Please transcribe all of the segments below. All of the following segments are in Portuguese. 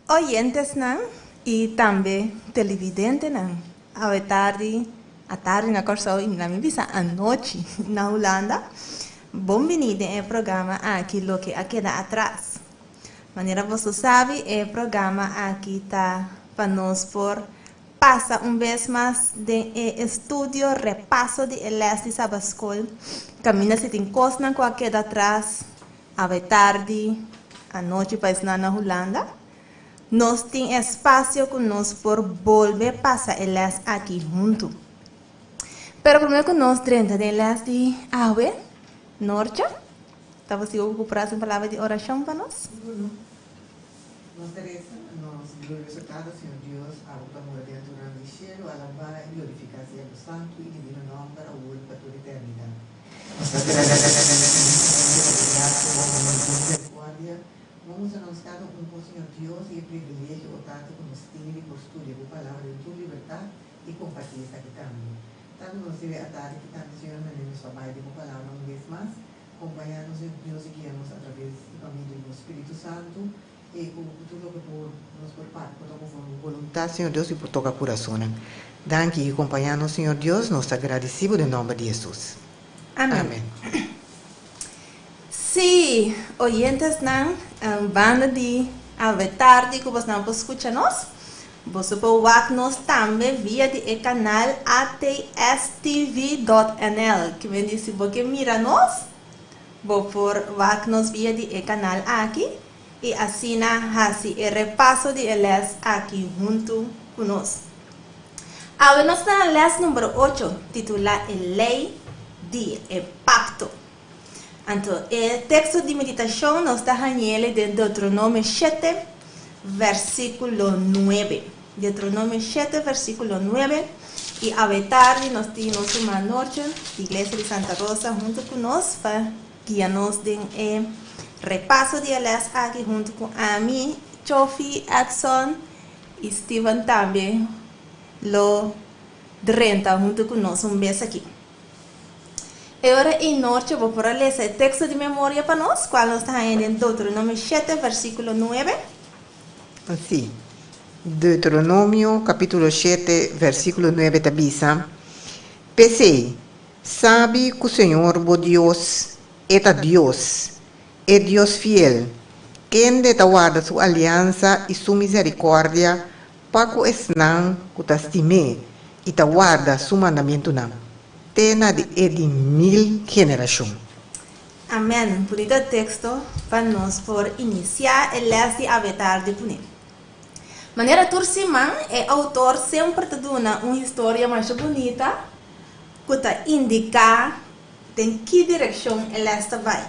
oyentes nan e também televidentes nan. A tarde na corso em la missa à noite na Holanda. Bem-vindo ao programa aqui lo que queda atrás. Maneira você sabe, o programa aqui está para nós por passa vez mais de estudo, repasso de elas de sabascol. Camina se tem coisa na qual queda atrás. A tarde, à noite para estar na Holanda. Nós temos espaço com nós por volver passar elas aqui junto. Pero primeiro que nós dentro de elas de Awe, Norte, estava se ocupar em palavra de oração para nós? Nos Teresa, nos glorificado, Senhor Deus, a boca dentro do cielo, alabar e glorificar o santo e divino nome para o hoje para toda a eternidade. Vamos anunciar por Senhor Deus e o privilégio o tanto que nos tem de postura a palavra de tua liberdade e compartilhar esta que também. Tanto nos deve a tarde que tanto Senhor nos trabalha de palavra vez mais, acompanhar-nos em Deus e guiar-nos através do caminho do Espírito Santo e com tudo que nos por parte, por conforme a vontade, Senhor Deus, e por tocar o coração. Danke e acompanhar-nos, Senhor Deus, nós agradecemos em nome de Jesus. Amém. Amém. Sim, oyentes nan, banda de tarde que vocês não podem escutar nós. Você pode ver-nos também via o canal atstv.nl, que vem dizer, se você mira nós, você pode ver-nos via o canal aqui, e assim assim o repasso de elas aqui junto conosco. Agora nós estamos na lei número 8, titulada Lei de Pacto. Então, o texto de meditação nós está em Deuteronômio 7, versículo 9. Deuteronômio 7, versículo 9. E a tarde nós temos uma noite da Igreja de Santa Rosa junto conosco para guiar-nos em repasso de elas aqui junto com a mim, Chofi, Edson e Steven também. Lo renta junto conosco vez aqui. Agora em norte vou por ler esse texto de memória para nós, qual está em Deuteronômio 7, versículo 9. Assim, Deuteronômio, capítulo 7, versículo 9, tabisa. Pensei, sabe que o Senhor, o Deus, é Deus fiel, quem de guarda sua aliança e sua misericórdia, para que esnan que te estime e te guarda seu mandamento não. Tena de 1000 gerações. Amém. Por este texto, para nós por iniciar a lei de habitar de punir. Maneira Turciman, o autor sempre te dá uma história mais bonita que te indica em que direção ela vai.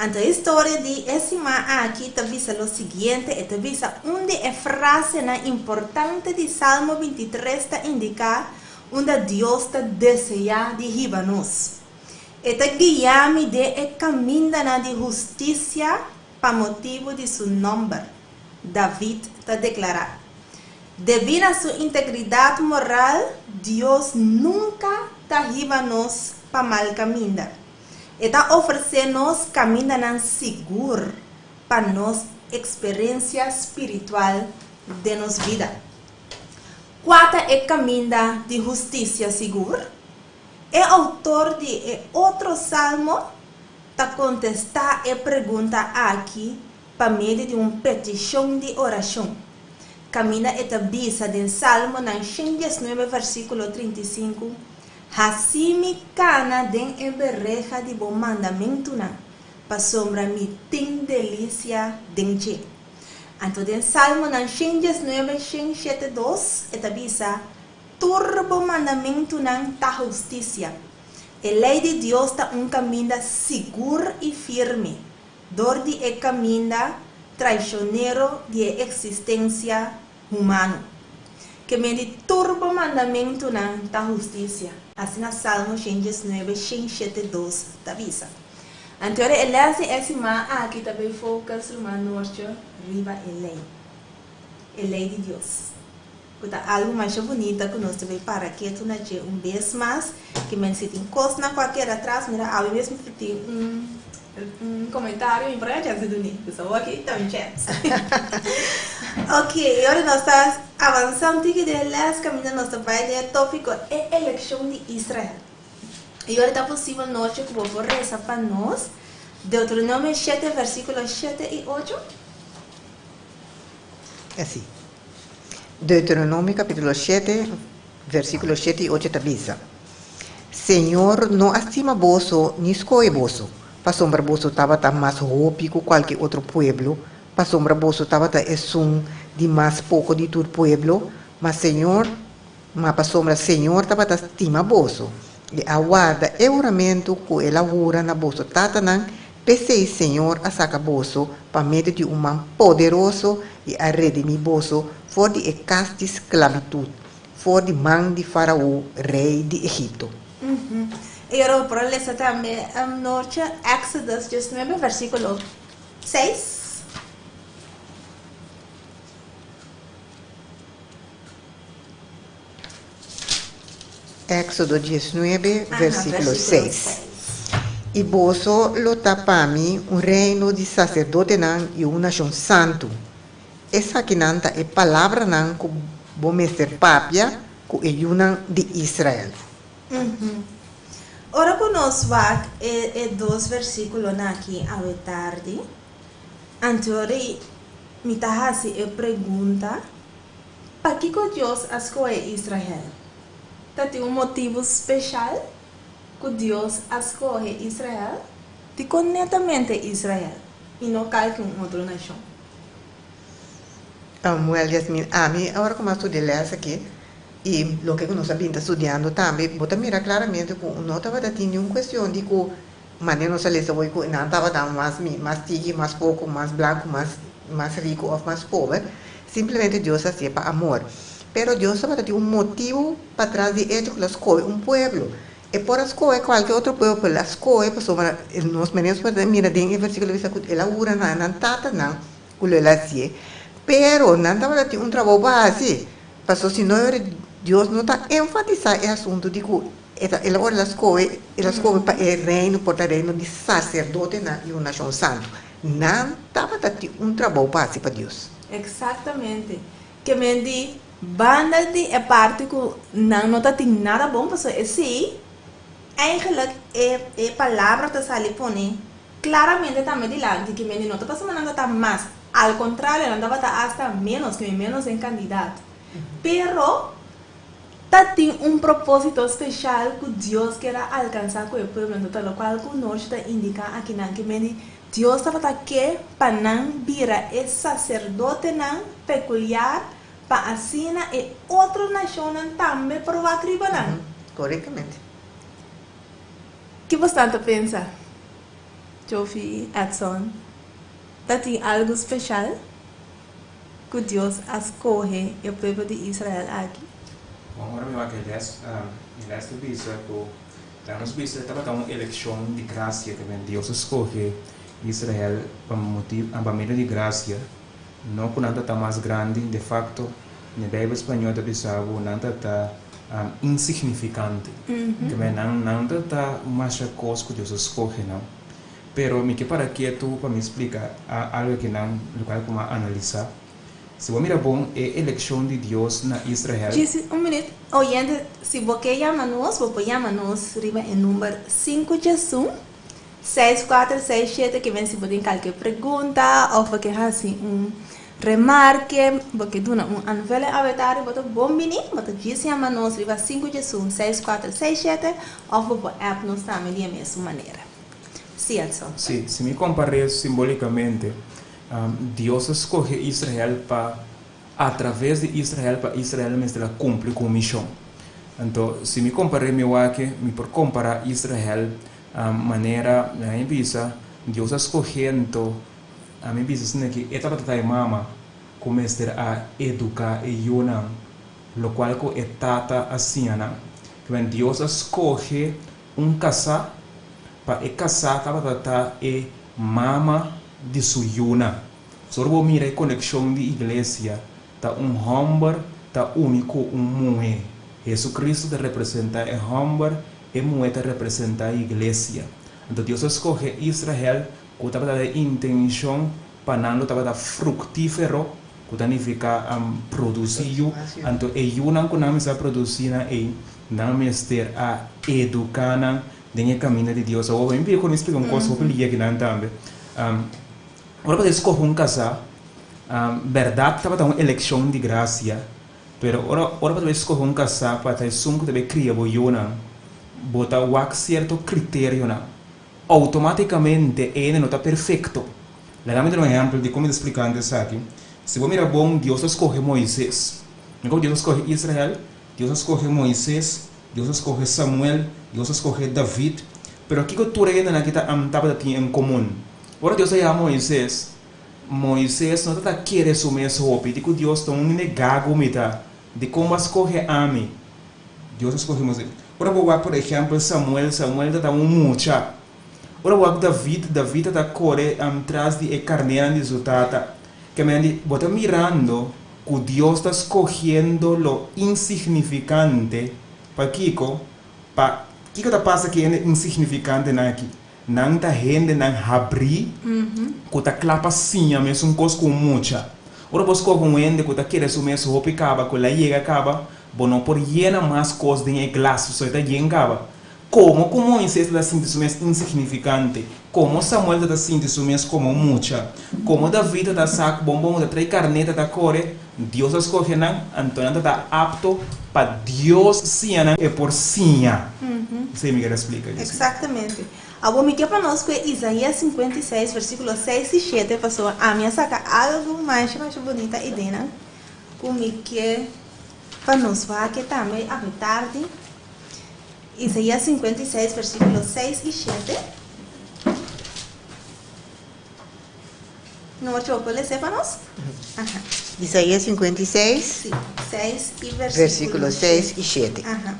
Então, a história de Esima aqui te visa o seguinte, e te visa onde a frase importante de Salmo 23 te indica onde Deus te deseja de ribanos. E te guia-me de caminho de justiça para motivo de seu nome. David te declara. Devido a sua integridade moral, Deus nunca te ribanos para mal caminho. E te oferece-nos caminho seguro para nossa experiência espiritual de nossa vida. Qual é o caminho de justiça seguro? O autor de outro salmo te contesta a pergunta aqui por meio de uma petição de oração. Caminho é a visa do salmo na 119, versículo 35. Assim me cana den emberreja de bom mandamento na, para sombra me tem delícia denche. Então, em Salmo 119, 172, esta visa, turbo mandamento não ta justiça. A lei de Deus está caminho seguro e firme, dor de caminho traicioneiro de existência humana. Que me de turbo mandamento não ta justiça. Assim, na Salmo 119, 172, esta visa. Então, ele esse aqui também focus no norte, riba a lei de Deus. Porque algo mais bonito que nós devemos para que tu não vez mais, que me se tem coisa na qualquer atrás, mira, ao mesmo que tem un comentario em para já se duni. Pessoal aqui também chats. Ok, agora nós estamos avançando que de las caminhando nosso baile tópico é eleição de Israel. E agora está possível nós que vou rezar para nós Deuteronômio 7, versículos 7 e 8. Así. Deuteronomio capítulo 7, versículos 7 y 8 tabiza. Señor, no estima voso ni escoge voso. Pa sombra voso tabata más hopi que cualquier otro pueblo. Pa sombra voso tabata es un de más poco de tu pueblo. Mas Señor, pa sombra Señor tabata estima voso. E aguarda el juramento que el augura na voso tatanan. Pensei, Senhor, a saca vosso, para meio de um man poderoso e a redimir vosso, for de de esclavitud, for de man de Faraó, rei de Egipto. E agora para ler também norte, Exodus 19, versículo 6. Éxodo 19, versículo 6. E vosso lo tapami um reino de sacerdote nan e uma nação santo. Essa que nanta é palavra nan que vou ser papia que é uma de Israel. Ora conosco dois versículos aqui à tarde. Anterior, me tahasi e pergunta: para que Deus escolhe Israel? Tem motivo especial que Deus escolhe Israel? De conectamente Israel e não qualquer outra nação. Well, Yasmin, a mim, agora como eu estou de ler aqui, e o que nós estamos estudando também, vou mira claramente que não estava tendo nenhuma questão de que maneira nós lemos hoje que não estava dando mais tigre, mais pouco, mais branco, mais rico ou mais pobre. Simplesmente Deus hacía para amor. Pero Deus estava tendo motivo para trás de hecho que las escolhe pueblo. E por escolher qualquer outro povo, por escolher, pessoa, nós meninos mira dentro do versículo que ela ura na tata não, que ela fazia. Pero não estava tendo trabalho base. Passou se não Deus não está enfatizando o assunto de que ela ora escolhe para o reino, por o reino de sacerdote e uma nação santa. Não estava tendo trabalho base para Deus. Exatamente. Que me diz, banda de é parte que não está tendo nada bom, pessoal, é sim. Eigenlijk é palavra que sale pone claramente também de lá que me não está passando nada mais, ao contrário, não dava hasta menos que menos em candidato. Pero tem propósito especial que Deus quer alcançar com o povo, então o qual que nós está indica aqui não que me Deus estava aqui para não virar esse sacerdote não peculiar para assinar e outra nação também provar tribunal. Corretamente. O que você pensa, Jofi, Edson? Tem algo especial que Deus escolhe o povo de Israel aqui? Bom, agora eu acho que nesta vez, estamos vendo uma eleição de graça que Deus escolhe Israel para meio de graça. Não que nada está mais grande, de facto, na Bíblia espanhola nada está insignificante. Que não está mais coisa que Deus escolhe, não. Pero me que para que tu para me explicar algo que não lugar como analisar. Se você mira bom é eleição de Deus na Israel. Diz minuto, oyente, se você chama-nos, riba em número 561 6467 que vem se pode qualquer pergunta ou porque assim remarque, porque duna anvele avetare boto bombini, boto diz chama-nos riba 561 6467 ou por app nos também de mesma maneira. Sim, Edson. Sim, se me comparar simbolicamente, Deus escolhe Israel para, através de Israel, para Israel mesmo cumprir com a missão. Então, se me comparar me por comparar Israel, maneira, na visa, Deus escolhendo, a minha visa é que etapa da mama começa a educar e yonam, lo qual que etata assim, que Deus escolhe casar para casar tava e mama de suyuna. Só vou mirar a conexão de igreja, tá homem, tá único mulher. Jesus Cristo representa o homem e mulher representa a igreja. Então Deus escolhe Israel com a intenção para não estar fructífero, que significa produzir, então eu não começo a produzir não me ter a educar dentro do caminho de Deus. Eu vou explicar uma coisa que eu li aqui também. Ora para escolher casar, verdade estava uma eleição de graça, pero ora para escolher casar para ter que deve criar botar o certo critério automaticamente ele não está perfeito. Legalmente um exemplo de como explicar antes aqui. Se você mirar bom, Deus escolhe Moisés. Deus escolhe Israel, Deus escolhe Moisés, Deus escolhe Samuel, Deus escolhe David. Pero aqui que tu reina aqui estava em comum. Ora Deus é Moisés. Moisés não está querendo assumir essa roupa. Digo Deus está negado de como escolhe a mim. Deus escolhe Moisés. Ora vou por exemplo Samuel está mucha. Ora o David está corre atrás de carneira de Zutata. Que me bota mirando que Deus está escogiendo lo insignificante para Kiko está passa que é insignificante aqui. Não está gente não abrir, que está clapa sim, mas coisa com muita. Ora você com um ende que está querendo assumir essa roupa acaba, que lá chega acaba, não por llena mais coisas em glaço, só está llena acaba. Como Moisés está sentindo insignificante, como Samuel está sentindo como mucha, como David está saco bombom, está trai carneta, está corre, Deus escolhe então está apto para Deus sim é por sim. Você me quer explicar isso? Exatamente. Algo me quer para nós que Isaías 56, versículos 6 e 7, passou a minha saca algo mais bonita e dena, como que para nós vai que também à tarde. Isaías 56, versículos 6 y 7. ¿No puede sépanos? Ajá. Isaías 56, Sí, 6 y versículos 6 y 7. Ajá.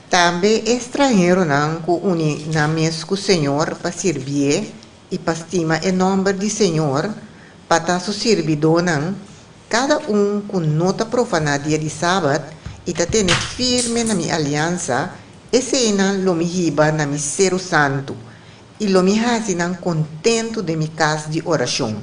Também estrangeiro não que uni na mesmo Senhor para servir e para estimar o nome do Senhor para estar seu servidor não, cada com nota profanar dia de sábado e está tendo firme na minha aliança. Esse não me riba na minha ser santo e lo me hace não contento de minha casa de oração.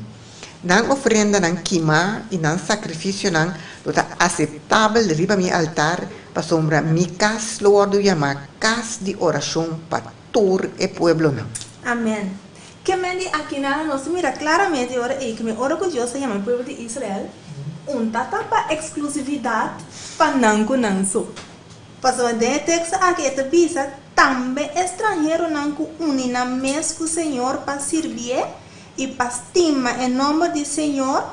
Não ofrenda não queima e não sacrifício não está aceitável riba meu altar para sombra minha casa Lord chamar casa de oração para todo o pueblo não. Amém. Que me aqui na nós mira claramente ora que me ora com Deus se chama o povo de Israel, tata para exclusividade para não sou. Passou de texto aqui esta visa também estrangeiro não une na mesmo Senhor para servir e para estimar em nome do Senhor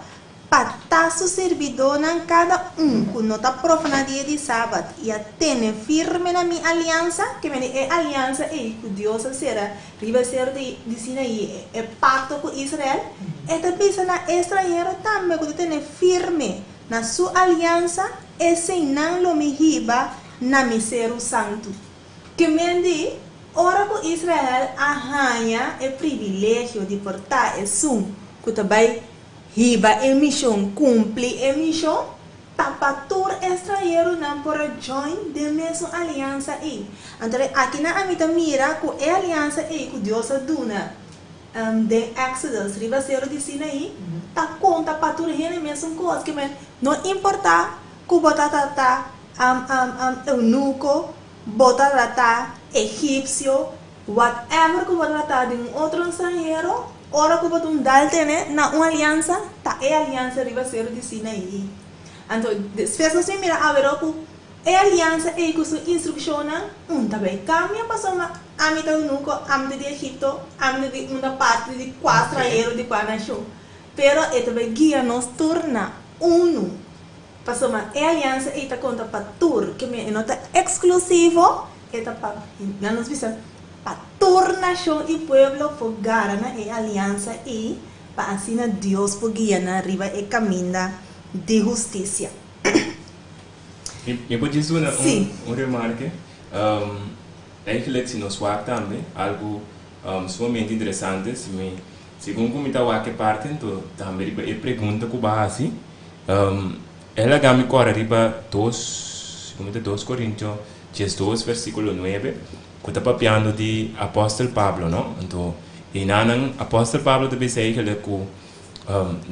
para estar seu servidor em cada que não está profana dia de sábado e a ter firme na minha aliança que é aliança e que Deus será riba ser de Sinaí é pacto com Israel esta visa na estrangeiro também que tem firme na sua aliança esse não lo me riba na misero santo. Que me ora com Israel arranha o privilégio de portar o som que também riba a missão, cumpre a missão, tapatur estrangeiro não por join de mesma aliança aí. Então aqui na amita mira com a aliança aí que Deus duna de Exodus, riba zero de Sinaí, tá conta patur a mesma coisa que não importa que botar eunuco, botar egípcio, whatever que botar de outro estrangeiro, ora que botar dalte na uma aliança, tá é aliança riba zero de Sinaí. Então, depois nós mira a ver que a aliança é com sua instrução, também cambia para soma amita eunuco, amita de Egipto, amita de uma parte de quatro estrangeiros de quatro nações. Pero também guia nos torna uno. Passou uma aliança e está conta para tur que me nota exclusivo eta para nos visa para tur nação e pueblo fogar na aliança e para assim Deus por guiar na riba e caminho de justiça. Eu pode dizer uma remarque. Eigenlijk se nos war também algo sumamente interessante. Segundo como está aqui parte, então também a pergunta que base ela gami cora riba 2 Coríntios 2 versículo 9 que está papiando de apóstolo Pablo, não? Então, e nanan apóstolo Pablo também sei que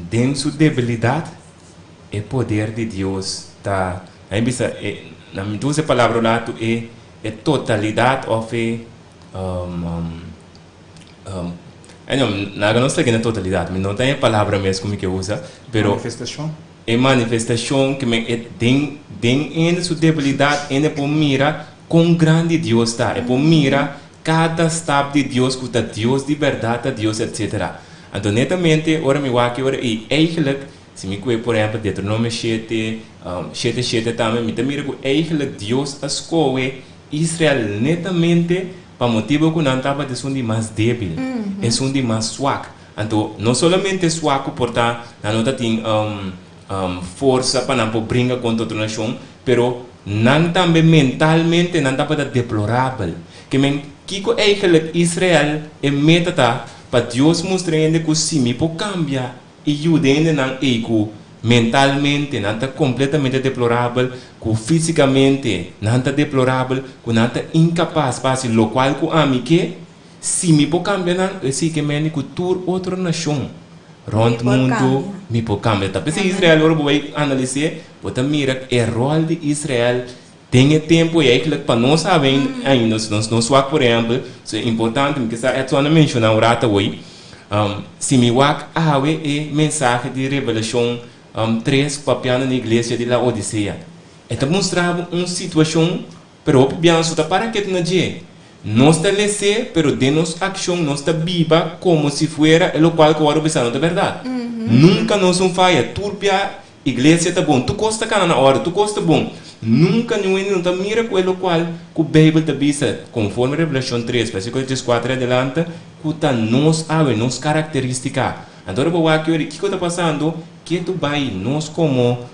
dentro sua debilidade, o poder de Deus tá, aí bisa, na minha duas palavras lá, é totalidade of não está aqui na totalidade, mas não tem a palavra mesmo como que usa, pero Manifestação. é manifestação que tem em sua debilidade, ainda por mira com grande Deus está, é por mira cada step de Deus, que está Deus de verdade, Deus, etc. Então, netamente, ora me vai que ora e eigenlijk, se me cuida, por exemplo, Deuteronômio 7, 7 também, me mira que eigenlijk Deus escolhe Israel netamente para motivo que não estava de som de mais débil, é som de mais suaco. Então, não somente suaco, portanto, não tem força para não brincar contra outra nação, pero não também mentalmente não estava deplorável. Que Kiko eigenlijk Israel é meta para Deus mostrar que se me pode cambiar e ajudar não ego mentalmente não está completamente deplorável, que fisicamente não está deplorável, que não está incapaz para se local que a mim que se me pode cambiar não é assim que me que tour outra nação rond mundo me pode cambiar. Tapi se Israel agora vai analisar, pode mirar o rol de Israel. Tem tempo e eigenlijk para nós saber ainda não swak por exemplo, é importante que está atuando mencionar o rata hoje. Se me wak awe é mensagem de revelação 3 papiando na igreja de Laodiceia. Está mostrando uma situação, pero bem só para que não je. Não está lese, pero de nos ação não está viva como se fuera o qual que agora pensando da verdade. Nunca nos falha, turpia igreja está bom, tu costa cana na hora, tu costa bom. Nunca não está mira com o qual que a Bíblia está vista, conforme Revelação 3, versículo 4 adelante, que está nos ave, nos característica. Então, eu vou aqui, o que está passando? Que tu vai, nós como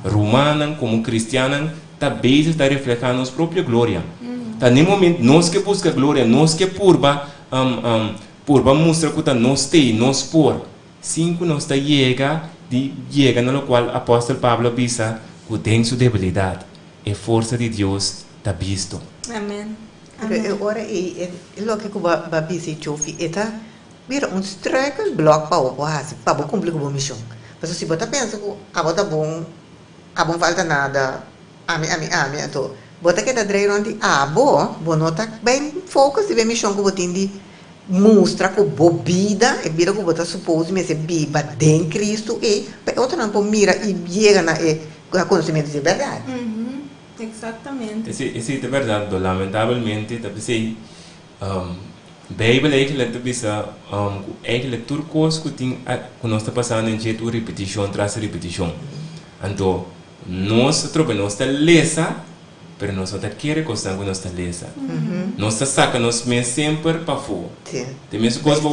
romanos, como cristianos, está bem, está refletindo nossa própria glória. Está no momento, nós que busca glória, nós que purba mostra que está nós tem, nós por. Cinco, nós está chega no qual o apóstolo Pablo visa, que tem sua debilidade. A força de Deus está visto. Amém. Ora, lo que va bisi chofi eta mira struikel blok pa o hasi pa bo cumprir com a missão. Mas se você pensa que a bom falta nada, ami então bota que da dreiro onde bo nota bem focus de missão que você tem de mostra que bobida e vira que você supôs me se biba em Cristo e outra não mira e chega na conhecimento de verdade. Exatamente. Esse é verdade, lamentavelmente, também Bíblia eigenlijk tudo coisa que nós está passando em jeito repetição tras repetição. Então, nós está lesa, mas nós está querer coisa que nós está lesa. Nós está saca nós mesmo sempre para fora. Tem mesmo coisa que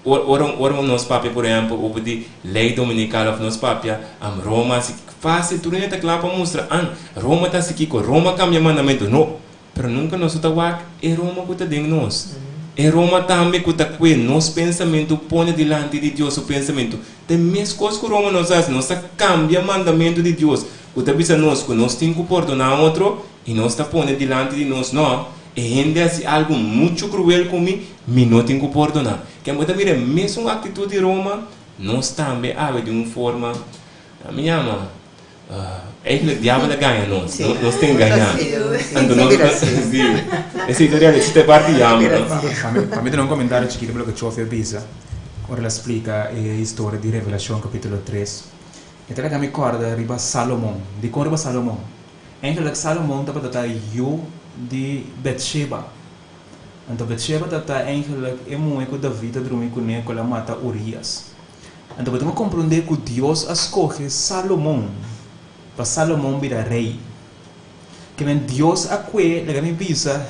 ora nós papia, por exemplo, ou de lei dominical of nós papia, Roma se faz tudo neta claro para mostrar, Roma está aqui com Roma cambia mandamento, não, pero nunca nós está wak é Roma que está dentro nós. É Roma também que está com nosso pensamento põe diante de Deus o pensamento. Tem mesmo coisa que Roma nos faz, nós está cambia mandamento de Deus. Que está bisa nós que nós temos que perdonar outro e nós está põe diante de nós, não. E ainda é algo muito cruel comigo, não tenho que perdonar. Que a mira mesmo a atitude de Roma, nós também age de uma forma, a minha ama, é que o diabo ganha nós, nós temos que ganhar. Então nós esse é parte de ama. Para mim tem um comentário chiquito pelo que Chofi avisa, quando ela explica a história de Revelação capítulo 3. Então ela me acorda riba Salomão, de cor riba Salomão. Então Salomão estava tratando eu de Betsheba. Então Betsheba está eigenlijk é muito David dormir com ele quando mata Urias. Então podemos compreender que Deus escolhe Salomão para Salomão virar rei. Que Deus acue, ele me pisa,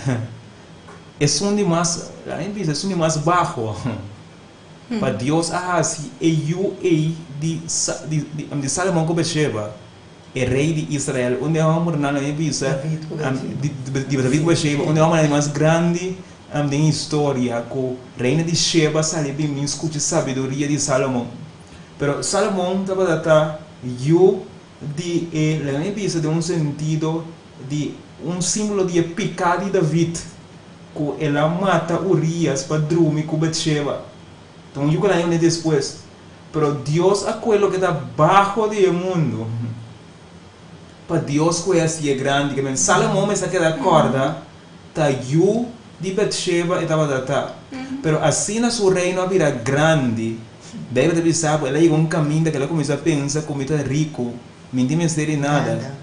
é um de mais, é mais baixo. Para Deus assim é eu de Salomão com Betsheba. É rei de Israel, onde é uma mulher na visa de David Betsheba, onde é uma mulher mais grande da história, com reina de Sheba, sabe bem, escute sabedoria de Salomão. Pero Salomão estava data eu de la visa de um sentido de um símbolo de pecado de David, que ela mata Urias para dormir com Betsheba. Então, eu conheço depois. Pero Deus aquilo que está bajo do mundo. Para Deus conhece é grande. Que Salomão me saque da corda, tá eu de Betsheba e estava data. Pero assim na sua reino vira grande. Deve pensar, ela chegou caminho que ela começa a pensar como está rico, não tem nada.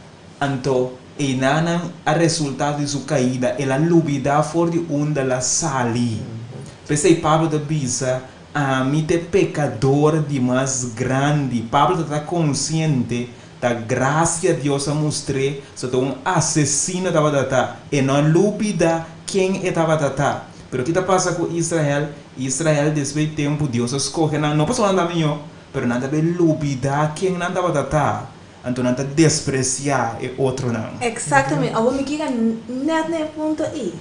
Então, e nada a resultado de sua caída, ela lubida fora de onde ela sali. Pensei Pablo da bisa, a mim é pecador de mais grande. Pablo está consciente da graça de Deus a mostrar, só um assassino estava data e não lubida quem estava data. Pero o que passa com Israel? Israel, desde o tempo, Deus escolhe, não posso andar melhor, mas não deve lubida quem não estava data. Então não deve despreciar o outro não. Exatamente. Eu me quero net nesse ponto aí.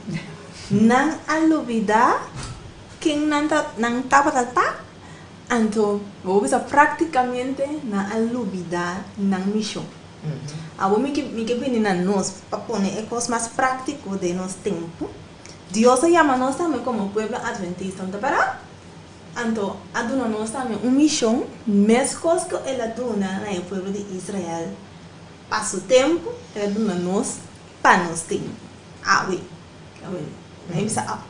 Não a lubida quem não estava data. Então, vou ver praticamente não a lubida não missão. Eu me quero venir nós para pôr coisas mais práticas de nosso tempo. Deus chama nós também como povo adventista, para então aduna nós também uma missão, mesmo coisa que ela aduna no povo de Israel. Passa o tempo, ela aduna nós para nós tempo. Oui.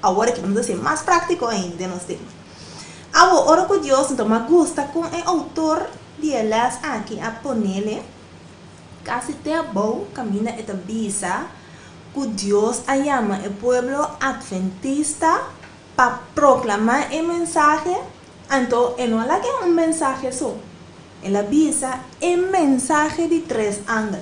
Agora que vamos ser mais prático ainda nós tempo. Agora que Deus então me gusta com o autor de elas aqui a ponele, casi te bom caminha esta bisa. Que Deus chama o povo adventista para proclamar o mensagem. Então, não é um mensagem só. Ela avisa o mensagem de 3 ângulos.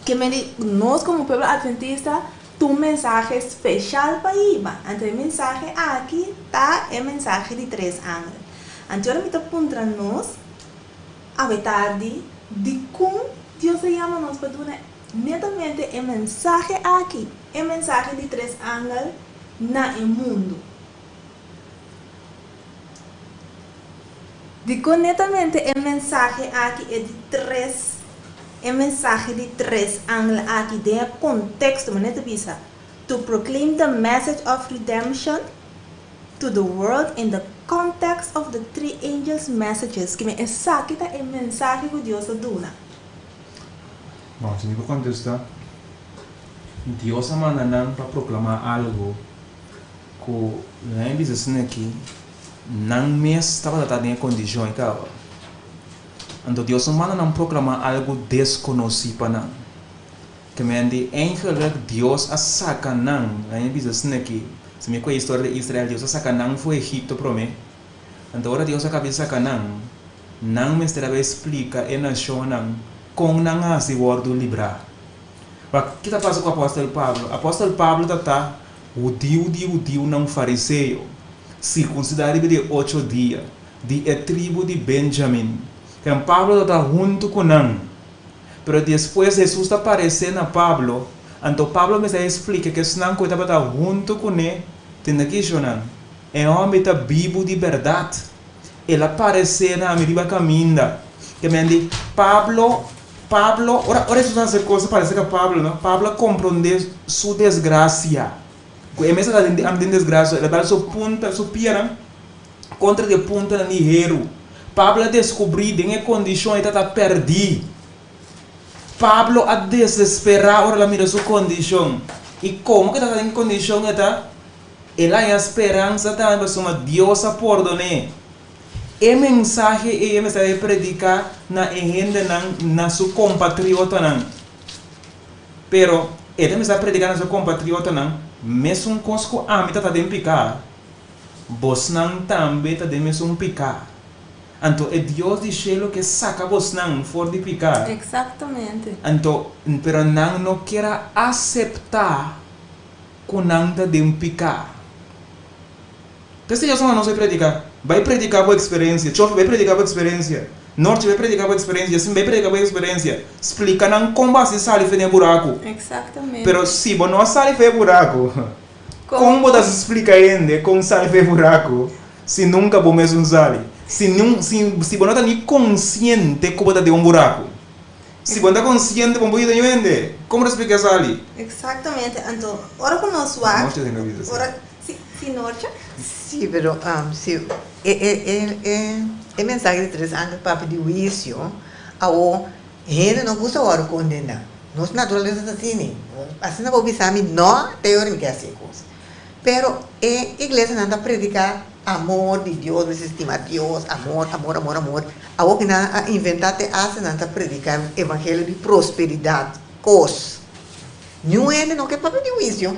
Que nós, como povo adventista, temos um mensagem especial para IBA. Então, o mensagem aqui está o mensagem de 3 ângulos. Então, eu estou apontando nós a verdade de como Deus chama nós para doar. Netamente o mensagem aqui, o mensagem de 3 ângulos no mundo. Digo netamente o mensagem aqui é de 3, o mensagem de 3 ângulos aqui de contexto, mas não bisa. To proclaim the message of redemption to the world in the context of the 3 angels' messages. Que é aqui é o mensagem que Deus dá. Bom, se me contestar, Deus manda não para proclamar algo que não diz assim aqui, não mesmo estava tratando em condição e tal. Então Deus manda não proclamar algo desconhecido para não. Que me ande eigenlijk Deus a saca não diz assim aqui, se me conhece a história de Israel, Deus a saca não foi Egipto para mim. Então agora Deus acaba de sacar não me estará explica e nação não. Com não se word livrar. O que está passando com o apóstolo Pablo? O apóstolo Pablo está o dia não fariseu, circuncidado de 8 dias, de a tribo de Benjamim. Então Pablo está junto com não. Mas depois Jesus está aparecendo a Pablo, então Pablo me explica que se não estava junto com ele, tem que chorar. É um homem está vivo de verdade. Ele apareceu na medida caminha. Que me diz Pablo, ora isso vai ser coisa parece que Pablo, não? Pablo compreende sua desgraça. Que é mesmo que desgraça, ele vai sua ponta, sua pia, contra de ponta no dinheiro. Pablo descobriu em que condição ele está perdido. Pablo a desesperar, ora mira sua condição. E como que está em condição está? Ele a esperança está para Deus a perdonar. E mensagem é predicar na gente na sua compatriota não. Pero ele está predicar na sua compatriota não. Mesmo com os que a mim está de picar, vos não também está de mesmo picar. Então é Deus de céu que saca vos não for de picar. Exatamente. Então, pero não quer aceitar que não está de picar. Porque Deus não vai predicar. Vai predicar a experiência, Chofe vai predicar a experiência, Norte vai predicar a experiência, Sim vai predicar a experiência. Explica não como você sai de buraco. Exatamente. Pero se você não sai de buraco, como você explica ainda como sai de buraco, se nunca vou mesmo sair? Se você não está nem consciente como está de buraco. Se você está consciente, como você entende? Como explica isso ali? Exatamente. Então, ora com nós lá. Norte tem a vida. Ora, se norte. Sim, pero é mensagem de 3 anos para pedir juízo, ao gente não gosta de condenar. Nossa natureza é assim, assim não vou pensar, não teórica assim coisa. Pero a igreja não está predicar amor de Deus, desestima Deus, amor. Algo que não inventar te hace, não está predicar evangelho de prosperidade, cos. Não é não que para pedir juízo.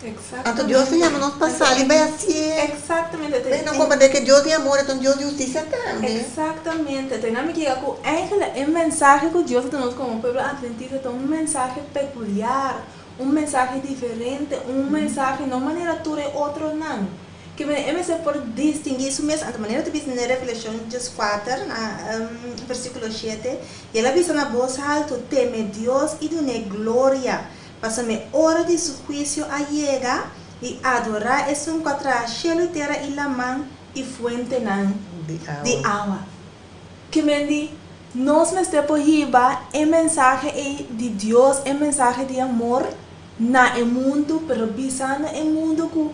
Exatamente. Então Deus se chama nós passar e vai assim. Exatamente. Mas não compreender que Deus é amor, então Deus é justiça também. Exatamente. Tem nada que com a mensagem que Deus nos como povo adventista é um mensagem peculiar, um mensagem diferente, um mensagem não maneira tudo é outro não. Que é por distinguir isso mesmo. A maneira de ver na Revelação 4, na versículo 7, e ela diz na voz alta, teme Deus e dune glória. Passa-me hora de seu juízo a llegar e adorar es contra cielo y tierra y la man y fuente de agua. Que me di, nos me esté por hiba el mensaje de Dios, el mensaje de amor na el mundo, pero visando el mundo con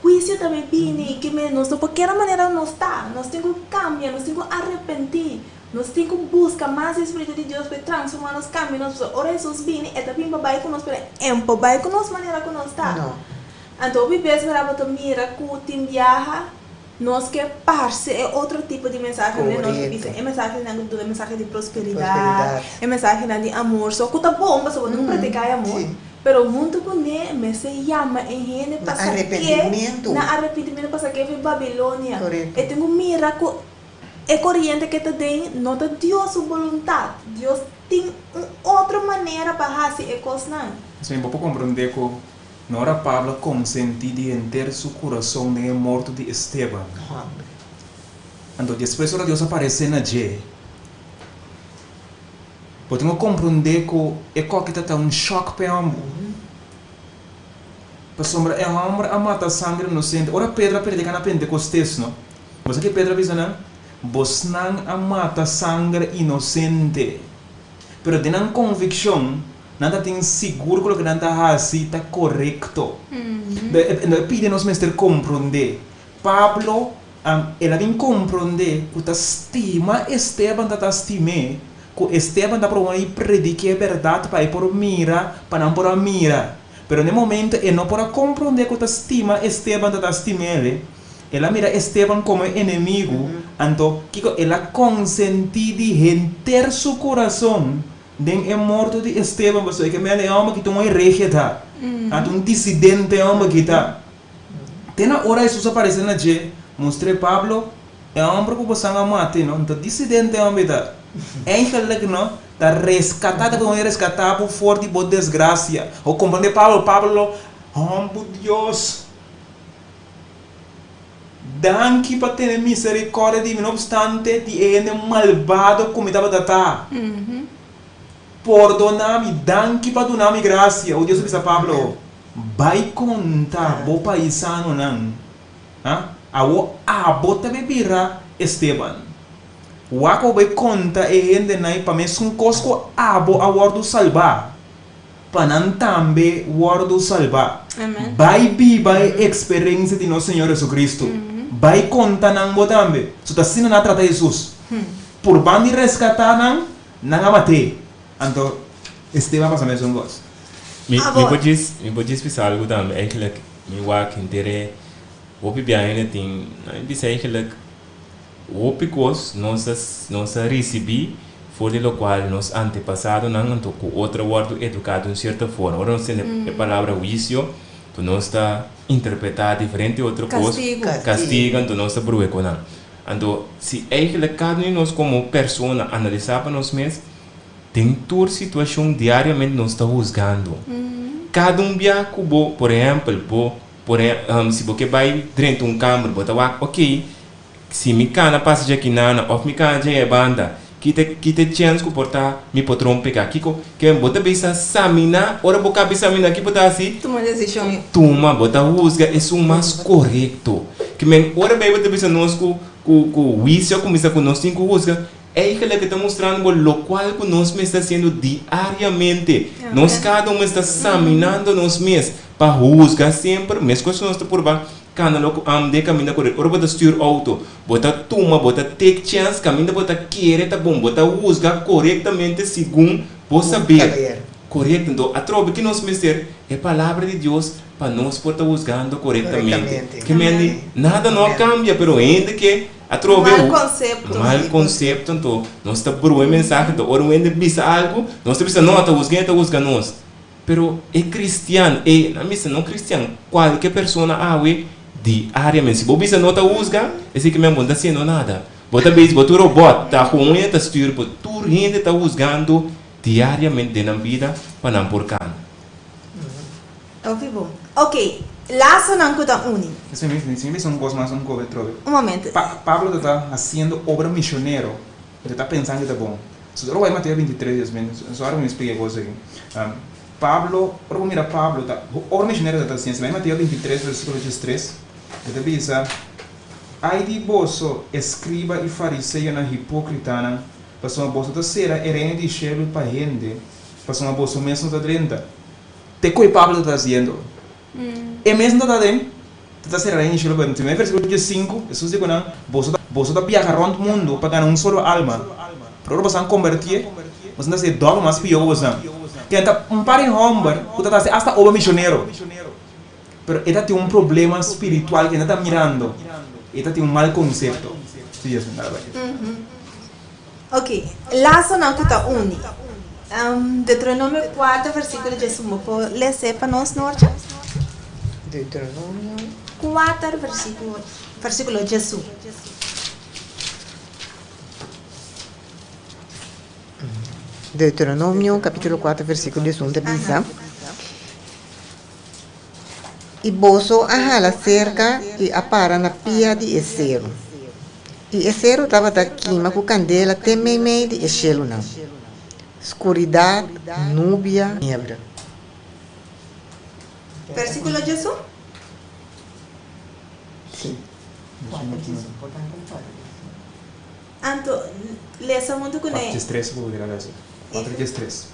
juicio también viene, que me nos de cualquier manera no está, nos tengo que cambiar, nos tengo que arrepentir. Nós temos que buscar mais o Espírito de Deus para transformar os caminhos. Ora, Jesus vem e também vai com nós, para vai com nós maneira que nós está. Então, vivemos para botar mira que o time viaja, nós que parse é outro tipo de mensagem, né? Nós vivemos é mensagem de prosperidade, é mensagem de amor. Só que tá bom, mas não praticar amor. Pero muito com né, me se chama em gente para arrependimento. Na arrependimento para que foi Babilônia. E tenho mira que é corrente que te tem, não te Deus sua vontade. Deus tem outra maneira para fazer coisas não. Sim, vou compreender que na hora Pablo consentiu de enter seu coração de morto de Esteban. Então depois hora Deus aparece na G. Podemos compreender que é coisa que está um choque para ambos. Para sombra é um homem a matar sangue inocente. Ora Pedro predica na Pentecostes, não? Mas aqui Pedro diz não? Bosnan a mata sangue inocente. Pero de uma convicção, nada tem seguro que o que nada assim está correto. Pide-nos mestre compreender. Pablo, ela vem compreender que está estima Esteban está estimando, que Esteban está provando predicar a verdade para ir por mira, para não por mira. Pero no momento, ele não pode compreender que está estima Esteban está estimando. Ela mira Esteban como inimigo, então ela consentiu de enter seu coração de morto de Esteban, porque que é um homem que tem uma rejeita, um dissidente homem que está. Tem na hora Jesus aparece na G, mostrei Pablo, é um homem que você não mata, não? Então dissidente homem está. Ángel que não está rescatado, como rescatado por forte por desgraça. Ou compreende Pablo, oh Deus. Danke para ter misericórdia de mim, não obstante de malvado como estava datar. Perdona-me, danke para donar-me graça. O Deus disse a Pablo, vai contar, bo paisano não. A bota bebira Esteban. O que vai contar é ainda não para mim um cosco abo a word salvar. Para não também word salvar. Vai viver a experiência de nosso Senhor Jesus Cristo. Vai contar nang botambe, so ta sino na trata Jesus. Por bandi rescatar nang amate. Então, Esteban passa mais um gosto. Me pode explicar algo também, eigenlijk me wak intere, opi biaine ting, bisa eigenlijk opi kos nós recebi for de lo qual nos antepassado nang anto com outra word educado de certa forma. Ora nós tem a palavra juízo, tu nós está interpretar diferente outra coisa, castiga, então nós está provar não. Então, se eigenlijk cada um de nós como pessoa analisar para nós mesmos, tem toda situação diariamente nós está juzgando. Cada dia que por exemplo, se você vai dentro de câmara, você vai, ok, se me cana passa aqui na ou me cana já é banda, que te chance que portar me patrão pegar aqui que bota bisa samina ora boca bisa samina aqui bota assim toma decisão bota juzga é o mais correto que men ora bem bota bisa nós com juízo começa com nós tem que juzga Eigenlijk está mostrando lo cual que nós está haciendo diariamente. Nós cada um está examinando nós mesmos para juzgar sempre, mesmo que nós está por baixo. Quando nós de caminho correto, ora bota stuur auto, bota toma, bota take chance, caminho bota querer tá bom, bota juzgar corretamente segundo você saber. Correto, então a troca que nós meter é a palavra de Deus para nós poder juzgando corretamente. Que nada não cambia, pero ainda que a troca mal conceito, então nós está por uma mensagem, então ora ainda bisa algo, nós está não está juzgando nós. Pero é cristiano, na missa não cristiano, qualquer pessoa diariamente. Se você não está juzgando, é assim que mesmo não está sendo nada. Você vê, você robot, está ruim, está estúpido, tudo ainda está juzgando diariamente na vida para não por cá. Ok, laço não cuida único. Esse mesmo é um gosto mais trove. Um momento. Pablo está fazendo obra missionária. Ele está pensando que está bom. Se eu vou em Mateus 23, só agora me explica a coisa aqui. Pablo, vamos mirar Pablo, obra missionária da ciência. Em Mateus 23, versículo 13, ele diz: ai de vosso, escriba e fariseu na hipócrita, para uma bolsa da cera, herene de chelo para gente, para uma bolsa mesmo da drenta. Te coi Pablo está dizendo. E mesmo da dentro, está sendo herene de chelo para gente. No versículo 5, Jesus diz: bolsa da viajar around o mundo para ganhar solo alma. Para você convertir, você não se dogma mais pior você. Que está par em Homber, você está hasta obra missionário. Pero ele tem problema espiritual que ele está mirando. Ele tem mau conceito. Sim, é Ok, laço não cuida único. Deuteronômio 4, versículo 11. Pode ler para nós, Norte? Deuteronômio 4, versículo 11. Deuteronômio, capítulo 4, versículo 11, diz: e boso ahala cerca e apara na pia de Esero. E Esero estava daqui, mas com candela até meio de Eselo não. Escuridade, núbia, nebra. Versículo 11? Sim. Anto, lesa muito com ele. 13, vou ler agora. 4:13.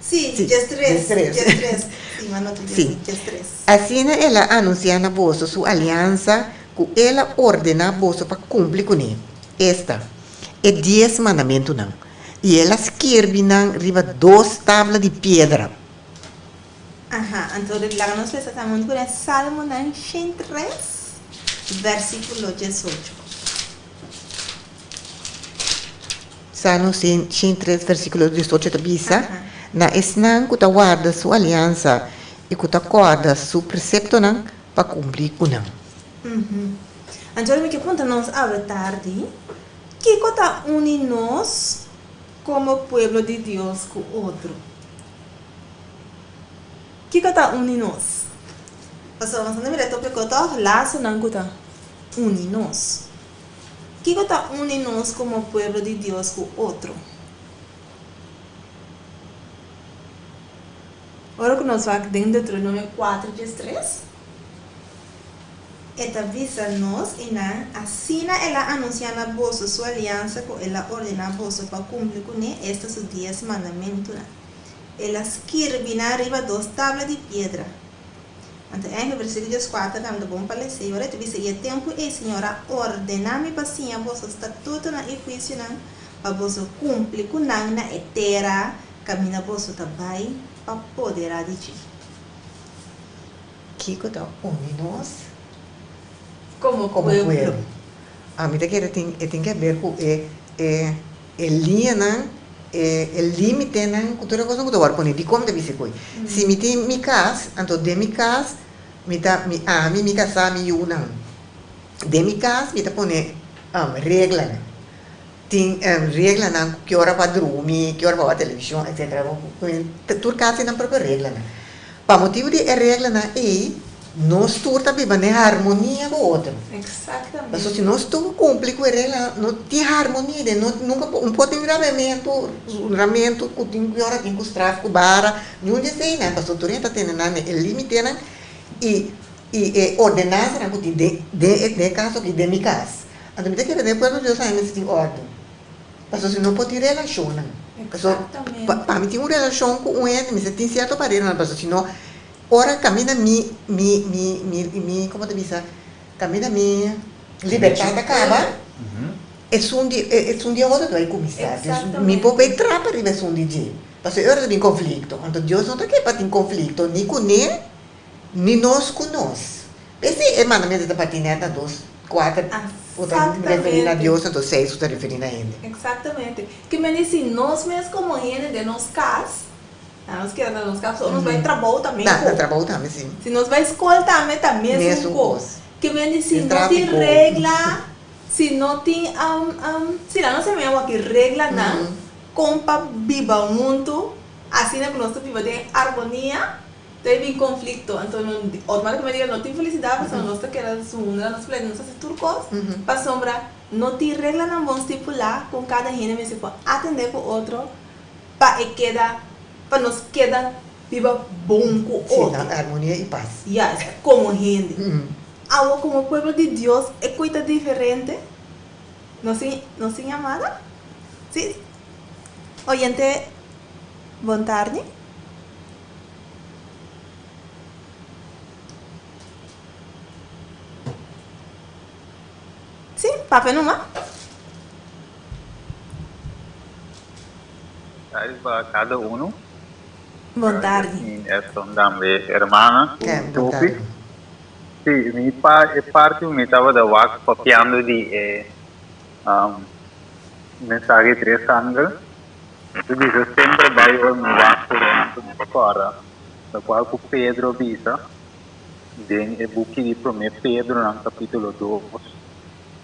Sim, 13. Sim, mas não te diz 13. Assim ela anuncia na bolsa sua aliança, que ela ordena a bolsa para cumprir com ele. Esta é 10 mandamentos não. E ela escreve na riba 2 tábuas de pedra. Então lá nós estamos com o Salmo 3, versículo 18. Salmo 3, versículo 18 diz: na esnan que guarda sua aliança e que guarda seu precepto não para cumprir com não. Então, me que conta nós a tarde que conta une nós como pueblo de Deus com outro. Que conta une nós? Pastor, vamos a mirar tope conta laço não conta une nós. Que conta une nós como pueblo de Deus com outro. Ora que nós vamos dentro de Deuteronômio 4, 3. Esta visa nós e na assina ela anuncia na bolsa sua aliança com ela ordena a bolsa para cumprir com estes 10 mandamentos. Ela escreve na riba 2 tábuas de pedra. Então, em versículo 4, dando bom para ler, ora te diz: e tempo e senhora ordena-me para sim a bolsa estatuto na e juízo para bolsa cumprir com na etera caminha bolsa também para poder adiante. Que conta une nós Como pueblo. A mim que tem que ver com linha não, limite não, com toda coisa que eu vou pôr de como deve ser coi. Se me tem mi casa, então de mi casa, me casa me não. De mi casa me tá pôr regra não. Tem regra não, que hora para dormir, que hora para a televisão, etc. Tudo casa tem a própria regra não. Para motivo de regra não nós todos também vamos harmonia com o outro. Exatamente. Mas se nós todos cumprimos com ela, não tem harmonia, nunca pode ter gravamento, que tem que hora tem que tráfico bara, não sei né, mas o turista tem limite e ordenança que de caso que de mi casa. Então, me quer dizer, quando Deus ainda tem ordem. Mas se não pode relacionar. Exatamente. Para mim, tem uma relação com o ente, mas tem certo parede, mas se não, ora caminha como te diz, caminha liberdade acaba. É um dia outro vai começar. Me pode entrar para ir um dia. Porque eu estou em conflito. Então, Deus não está aqui para ter conflito, nem com ele, nem nós com nós. Esse é o mandamento da patineta, 2, 4, outra referindo a Deus, então 6, outra referindo a ele. Exatamente. Que me diz, nós mesmos como gente de nos casas, nós que nos casas, nós vai trabalhar também. Não, trabalhar também, sim. Se nós vai escola também mesmo coisa. Que me diz, não tem regra, se não tem, se não se mesmo aqui regra, não, compa viva junto, assim é que nós vivemos em harmonia, teve conflito, então automaticamente não tem felicidade, porque nós queremos uma, nós podemos fazer tudo coisa, para sombra, não tem regra, não vamos estipular com cada gente, mas se for atender com o outro, para nos queda viva bom com o outro. Sim, harmonia e paz. Yes, como gente. Agora, como pueblo de Deus, é coisa diferente. ¿No se llamada? Sí. Oyente, buon tarde. Sí, papel numa. Para cada uno. Buon tarde. Son também hermana. Buon tarde. Sim, mi parte me estava da WAC copiando de mensagem 3 anos. Tu diz sempre vai o WAC por dentro fora. Da qual o Pedro visa. Den é book de 1 Pedro no capítulo 2,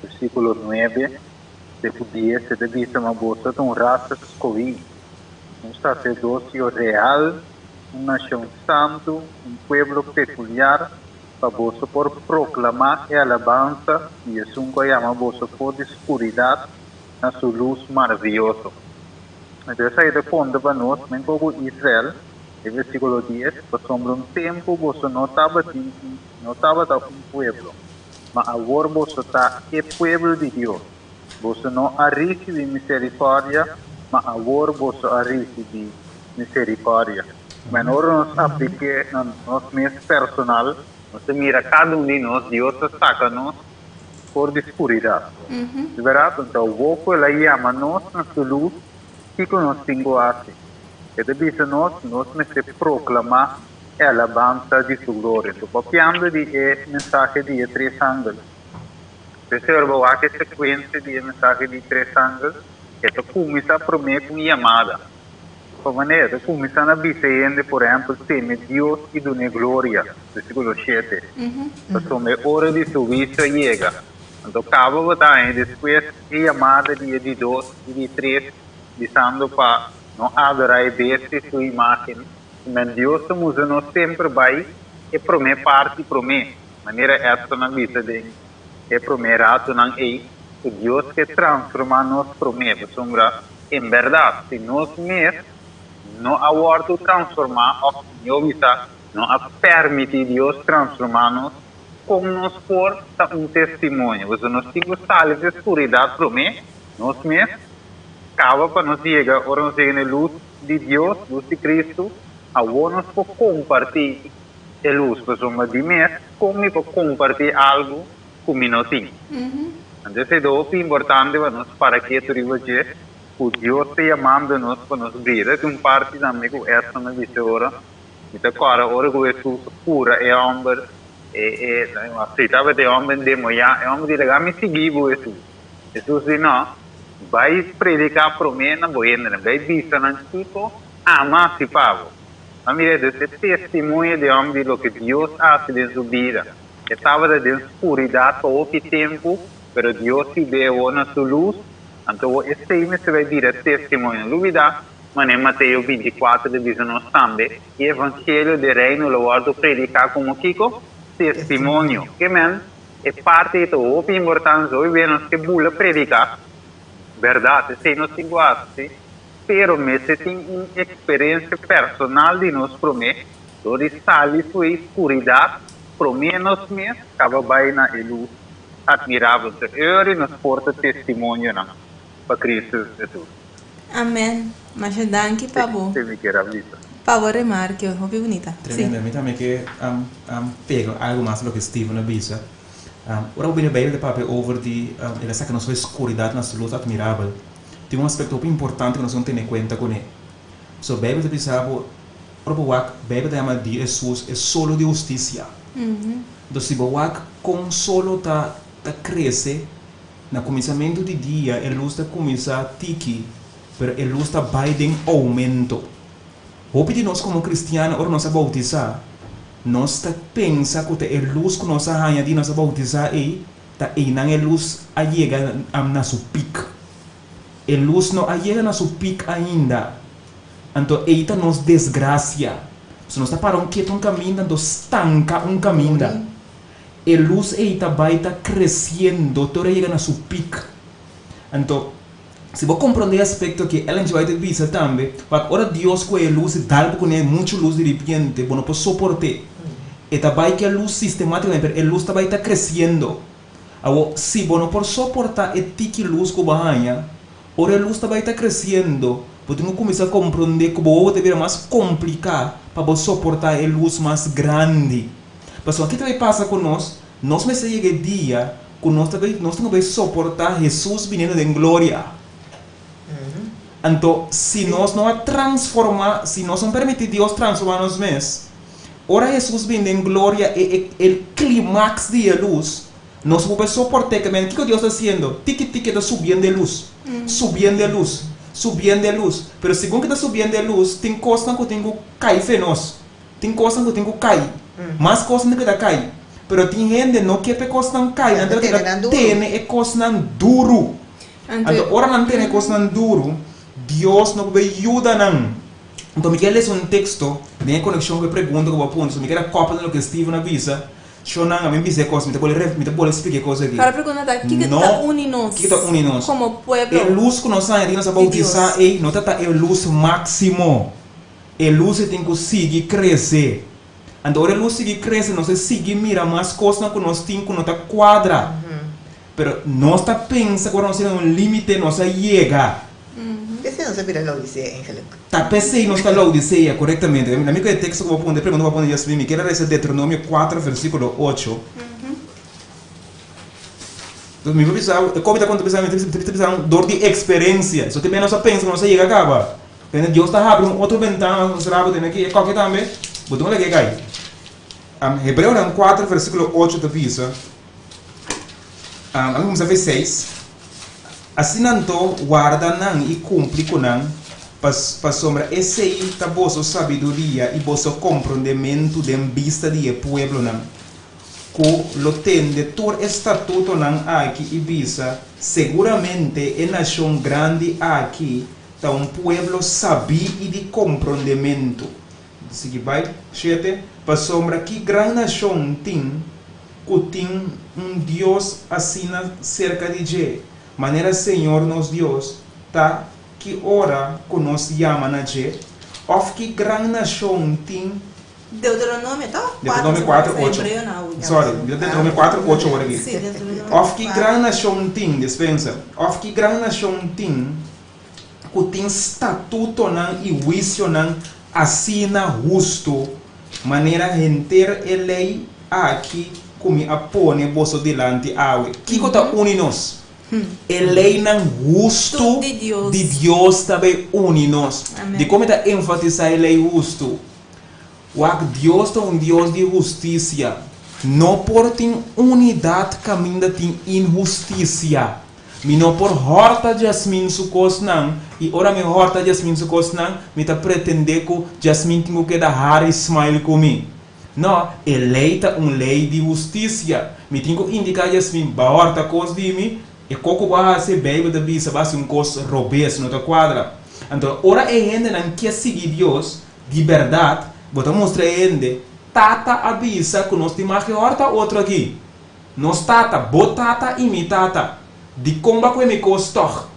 versículo 9. Depois 10, se te diz uma bolsa de raça escolhida. Um sacerdócio real, uma nação santo, pueblo peculiar, para vos por proclamar a alabanza e es un que llama vos por escuridad a su luz maravillosa. Entonces ahí de fondo para nós, men como Israel, el versículo 10, por sombra un tiempo vos no estaba un pueblo, mas ahora vos está el pueblo de Dios. Vos no ha recibido misericordia, mas ahora vos ha recibido misericordia. Mas ahora nos aplique nos mes personal. Você mira cada de nós, Deus saca-nos por de escuridão. Verdade? Então, o pouco ela chama nós na sua luz, que nós temos assim. Ele diz a nós se proclamar a alabança de sua glória. Então, copiando de mensagem de 3 anos. Perceba a sequência de mensagem de 3 anos, que começa a prometer com chamada. De maneira, começando a dizer, por exemplo, teme Deus e dona glória, versículo 7. Então, a hora de serviço chega. Então, acaba de botar depois a chamada de 2 e de 3, dizendo para não adorar e ver sua imagem. Mas Deus nos sempre vai e promete parte, promete. De maneira, esta não diz de é promete, não é. Deus que transforma nos promete. Em verdade, se nós mesmos não aguardo transformar não a permitir Deus transformar-nos como nós for um testemunho. Você nós temos salas de escuridão para mim, nós mesmos, acaba para nós chegar, ora nós chegamos na luz de Deus, luz de Cristo, agora nós podemos compartilhar a luz, pessoal, de mim, como para compartilhar algo como nós temos. Então, é importante para que tu dizer o Deus te chamando-nos para nos brilhar, que parte também com essa na visora. Então, agora que Jesus cura é homem, aceitava de homem de manhã, é homem de legal, me seguir Jesus. Jesus diz, não, vai predicar para mim na boiena, vai dizer na tipo, ama se pavo. A minha esse testemunho de homem de lo que Deus faz em sua vida. Estava de escuridão todo o tempo, mas Deus se deu na sua luz. Então, esse aí se vai dizer testemunho. Dúvida, mas em Mateus 24, diz nós também, o Evangelho do Reino, o Lord predicar como Kiko, testemunho. Que é parte de o importante, hoje vemos que bula predicar, verdade, se nós temos assim, pero se tem uma experiência personal de nós promete, onde sai sua escuridão, promete nós mesmos, acaba bem na luz. admirável. Ele nos porta testemunho para Cristo Jesus. Amém. Mas danke, Pabo. Se me quer avisar. Pabo remarque, ouvi bonita. Tremendo, a mí también que pego algo más lo que Steven avisa. Ora bem bem de papel over die ele sabe que nossa escuridade nossa luz admirável. Tem aspecto muito importante que nós temos que ter em conta com ele. So Bíblia te pensava, ora Bíblia te chama de Jesus é solo de justiça. Então se boak com solo ta cresce no começamento do dia, a luz ta começa a tiki, pero a luz ta vai em aumento. Hope de nós como cristianos, ora nós bautizar, nós ta pensa que a luz que nós arranha de nós bautizar ta não a luz a chega na seu pico. A luz não a chega na seu pico ainda. Então eita nos desgracia. Se nós ta para quieto caminho, então estanca caminho. A luz eita vai ta crescendo, até chega na seu pico. Então se você compreender o aspecto que ela vai te dizer também, porque ora Deus com a luz dá porque tem muita luz de repente, você não pode suportar. E também que a luz sistemáticamente, a luz também está crescendo. Agora, se você não pode suportar a tique luz que você ora a luz também está crescendo, você tem que começar a compreender que você deve mais complicado para você suportar a luz mais grande. Mas o que também passa com nós não chega dia que nós temos que suportar Jesus vindo em glória. Então, se nós não transformar, se nós não permitir Deus transformar nos mesmos, ora Jesus vem em glória e o clímax de luz, nós vamos suportar que o que Deus está fazendo? Tique está subindo de luz, subindo de luz, subindo de luz. Mas segundo que está subindo de luz, tem coisas que tem que cair fenoz, tem coisas que tem que cair, mais coisas que está cair. Mas tem gente que não quer que coisas não cair, então tem coisas duro. Então, ora não tem coisas duro. Deus não vai ajudar não. Então, me quer ler um texto, nem conexão com a pergunta que eu vou pôr, me quer a cópia do que Steven avisa. Eu não me dizer coisas, me pode explicar coisas aqui. Para perguntar, o que está unindo? O que está unindo nós? Como pueblo. A luz que nós temos nós bautizar é não está a luz máximo. A luz tem que seguir crescer. Então, a luz seguir crescer, nós seguir mira mais coisas que nós temos que não está quadra. Pero nós está pensa que nós temos limite, nós chega. Esse não sabia a Laodiceia, Angélico. Tá pensei não está Laodiceia corretamente. Na minha texto que eu vou pôr, pergunta vou pôr assim, me quer esse Deuteronômio 4 versículo 8. Então me vou pensar, como está quando pensar dor de experiência. Só também nós pensa, nós chega acaba. Deus está abrindo outra ventana, nós rabo tem aqui, qualquer também. Botão lá que cai. Hebreu 4 versículo 8 te avisa. Vamos a ver 6. Assim não guarda não e cumpre com não para sombra esse aí tá vossa sabedoria e vosso compreendimento de vista de pueblo não que lo tende todo estatuto não aqui e visa seguramente é nação grande aqui tá pueblo sabio e de compreendimento seguir vai 7 para sombra que grande nação tem que tem Deus assina cerca de je maneira Senhor nos Deus tá que ora que nos chama na je of que grande nação tem Deuteronômio, tá? Deuteronômio 4, 8 sorry, Deuteronômio 4, 8 agora aqui of que grande nação tem, dispensa of que grande nação tem que tem estatuto não e juízo não assina justo maneira inteira e lei aqui como apone vosso delante awe que está unidos a lei não justo de Deus também unidos de como está enfatizar a lei justo o Deus é Deus de justiça não por ter unidade caminho tem injustiça me não por horta Jasmine sucos não e ora me horta Jasmine sucos não me tá pretender que Jasmine tem que dar Harry smile comigo não, a lei é uma lei de justiça me tem que indicar Jasmine ba horta coisa de mim e coco vai ser bem da bisa vai ser coisa robês não tá quadra então ora é gente não quer seguir Deus de verdade vou mostrar gente tata avisa que nós temos que horta outro aqui nós tata botata e mi tata de como que me costou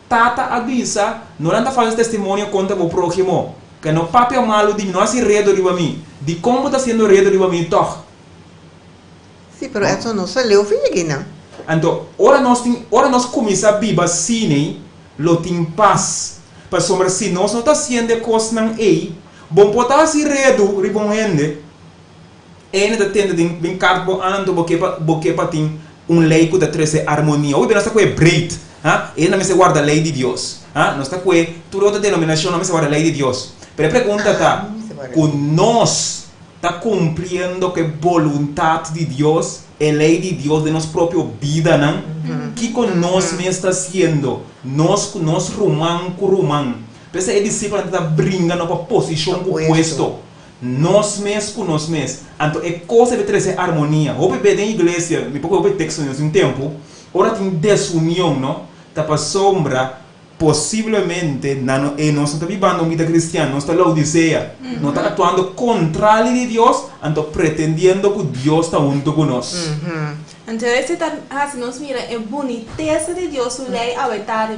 tata avisa não anda fazendo testemunho contra o próximo que no papel malo de nós ir redo de mim de como está sendo redo de mim toch Sim, pero eso no se leu figina. Então, ora nós começa a biba cine, lo tem paz. Para sombra se nós não está sendo coisas não ei, bom botar se redo, ribon rende. Ainda tende de bem carbo ando porque para tem leico da treze harmonia. Hoje nós está com o break, ele não se guarda a lei de Deus. Nós está com toda outra denominação não se guarda a lei de Deus. Pero a pergunta está, com nós está cumprindo que vontade de Deus, a lei de Deus de nossa própria vida, não? Que com nós mesmo está sendo, nós romano com romano. Pensa é discípulo está brincando para posição com o puesto. Nós mesmos com nós mesmos. Então é coisa de trazer harmonia. Houve bem na igreja, me pouco houve texto em um tempo, ora tem desunião, não? Tá para sombra. Possivelmente, nós estamos vivendo uma vida cristiana, nós estamos Laodiceia, nós estamos atuando contra a lei de Deus, então pretendendo que Deus está junto com nós. Então, se nós miramos a boniteza de Deus, a lei a verdade,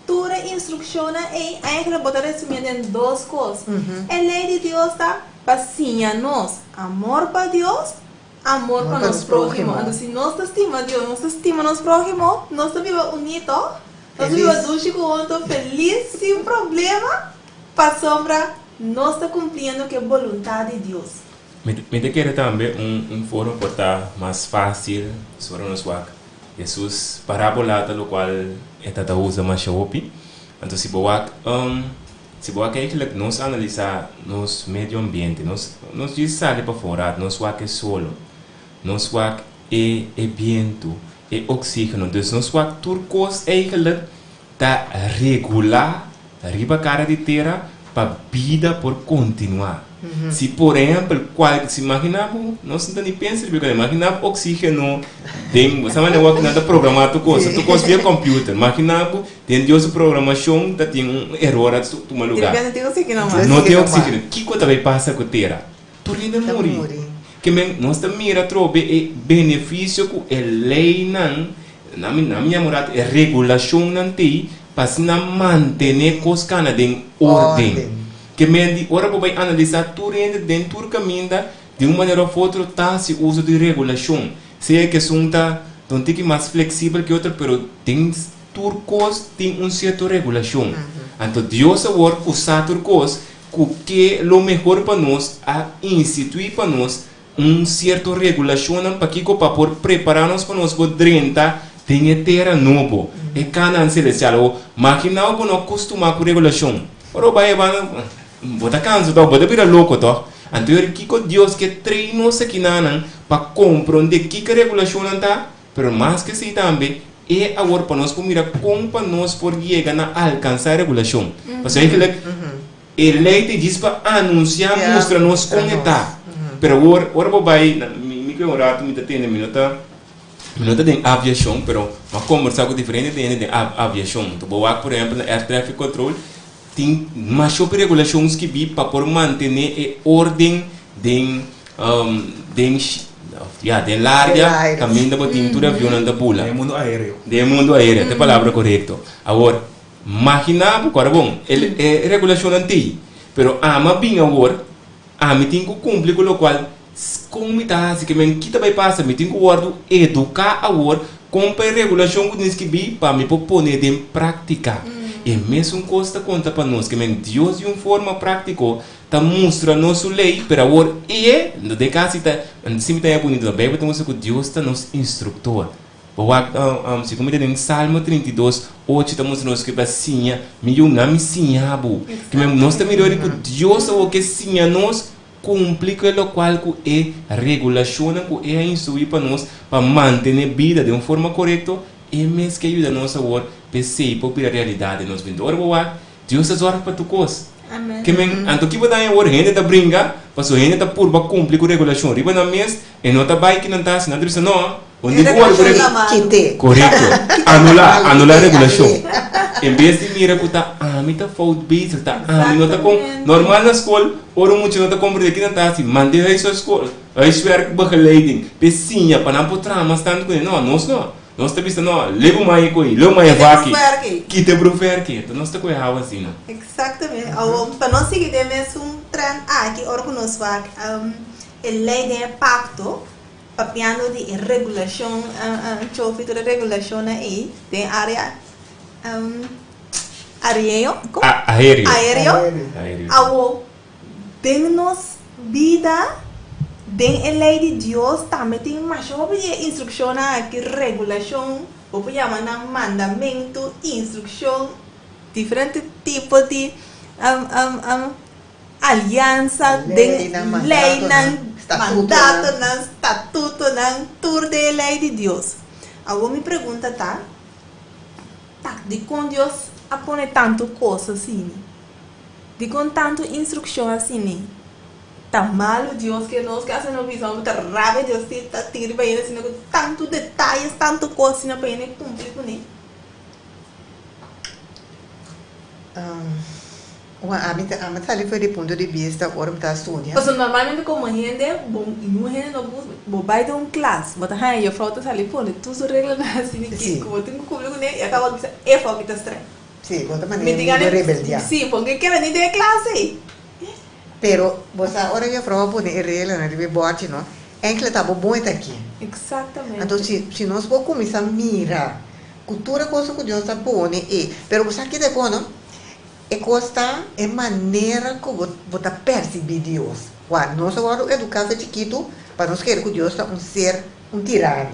toda instrução é eigentlich botar resumido em duas coisas. A lei de Deus está para nós, amor para Deus, amor para nosso próximo. Então, se nós estimamos Deus, nós estimamos nosso próximo, nós vivemos unidos. Nós vivemos juntos, feliz, sem problema, para sombra, nós estamos cumprindo que a vontade de Deus. Me quer também fórum para estar mais fácil sobre nós. Jesus parábola, do qual está usa mais chope. Então, se boa que nós analisar nosso meio ambiente, nós saímos para fora, nós é solo, nós é vento. E oxígeno, então nós vamos turcos eigenlijk tá regular a cara de terra para vida por continuar. Se por exemplo, se imaginamos, nós não nem pensamos, porque imaginamos oxígeno, tem, sabe não nada programar tu coisa via computer, imaginamos tem Deus programação, tá tem erro tu lugar. Não tem oxígeno. Que coisa vai passar com a terra? Tu ainda morre. Que nós também trobe o benefício que a lei na minha morada é regulação não tem para se manter coisas em ordem. Que men ora vai analisar tudo dentro do caminho de uma maneira ou outra tá se uso de regulação. Se é que são não tem que mais flexível que outra, pero tem turcos tem certa regulação. Então Deus agora usa turcos que é o melhor para nós a instituir para nós certa regulação para que por preparar-nos para nós drenta tem terra novo e Canaã celestial máquina que não acostuma com regulação ora vai bota canso bota vira louco então que Deus que treina nós aqui para compreender que regulação está pero mais que isso também é agora para nós mirar como para nós por chegar a alcançar a regulação porque a lei te diz para anunciar mostra-nos como está. Pero agora vai me que orar me tem minuta de aviação, pero uma conversa com diferente de aviação. Tu boa por exemplo, air traffic control tem mais sobre regulações que vi para por manter a ordem de larga caminho da pintura avião da pula. De mundo aéreo. De mundo aéreo, é a palavra correta. Agora, imagina, agora bom, é regulação antiga, pero ama bem agora. Me tenho que cumprir com o qual, como está, se que me quita vai passar, me tenho que educar agora, com a regulação que nós que vi, para me pôr em prática. E mesmo costa conta para nós, que Deus de uma forma prática, está mostrando nossa lei, para agora, de casa, se me está bonito, a Bíblia mostra que Deus está nosso instrutor. Se como em Salmo 32, 8 estamos nós que assim, me sinhabo. Que nós também melhor que Deus o que sinha nós cumprir o qual que é regulação que é instruir para nós para manter a vida de uma forma correta e mesmo que ajuda nós agora pensar para a realidade nós vendo agora Deus é para tu coisa. Amém. Que anto que vai agora gente tá brinca, passou gente tá por ba cumprir com regulação. Riba na mês e não tá bike não tá, não diz não. Onde Quite. Correto. Anular a regulação. Em vez de mirar que tá, me tá fault base, tá, me não tá com normal na escola, ora muito não tá compreender que não tá assim, mande aí sua escola, aí espera que begeleiding, pecinha para não botar mas tanto com não, nós tá vista não, leva mais coi, leva mais vaque, que te prover que, então nós tá com errado assim não. Exatamente. Para nós seguir temos trem aqui ora que nós vai lei de pacto papiando de regulação, chofito de regulação aí, tem área aéreo, Aéreo. awo, tem nos vida, tem a lei de Deus, também tem mais instrução aqui, regulação, ou chamar na mandamento, instrução, diferente tipo de aliança, Lei, tem mandato, lei, estatuto, mandato, estatuto, tudo de lei de Deus. Agora me pergunta, tá? De quando Deus põe tanto coisa assim, de quando tanto instrução assim, tá malo Deus que nós que assim não visão, tá rabo Deus que tá tirando para ele assim, com tanto detalhes, tanto coisa assim para ele cumprir com ele. A mim sali foi de ponto de vista agora está estudando. Porque normalmente como gente, não gente não vai de classe, mas tá eu falta salir por tudo regras assim que como tem que cumprir com ele, e acaba de é foco que estranho. Sim, outra maneira de rebeldia. Sim, porque quer venir de classe. Pero você agora eu falo por regras, né, de bote, não? É que tá bom aqui. Exatamente. Então se nós vamos começar a mirar cultura coisa que Deus está pondo, pero você aqui depois, não? E costa é maneira que você percebe Deus. Nós agora educamos chiquito para nós querer que Deus está ser tirano.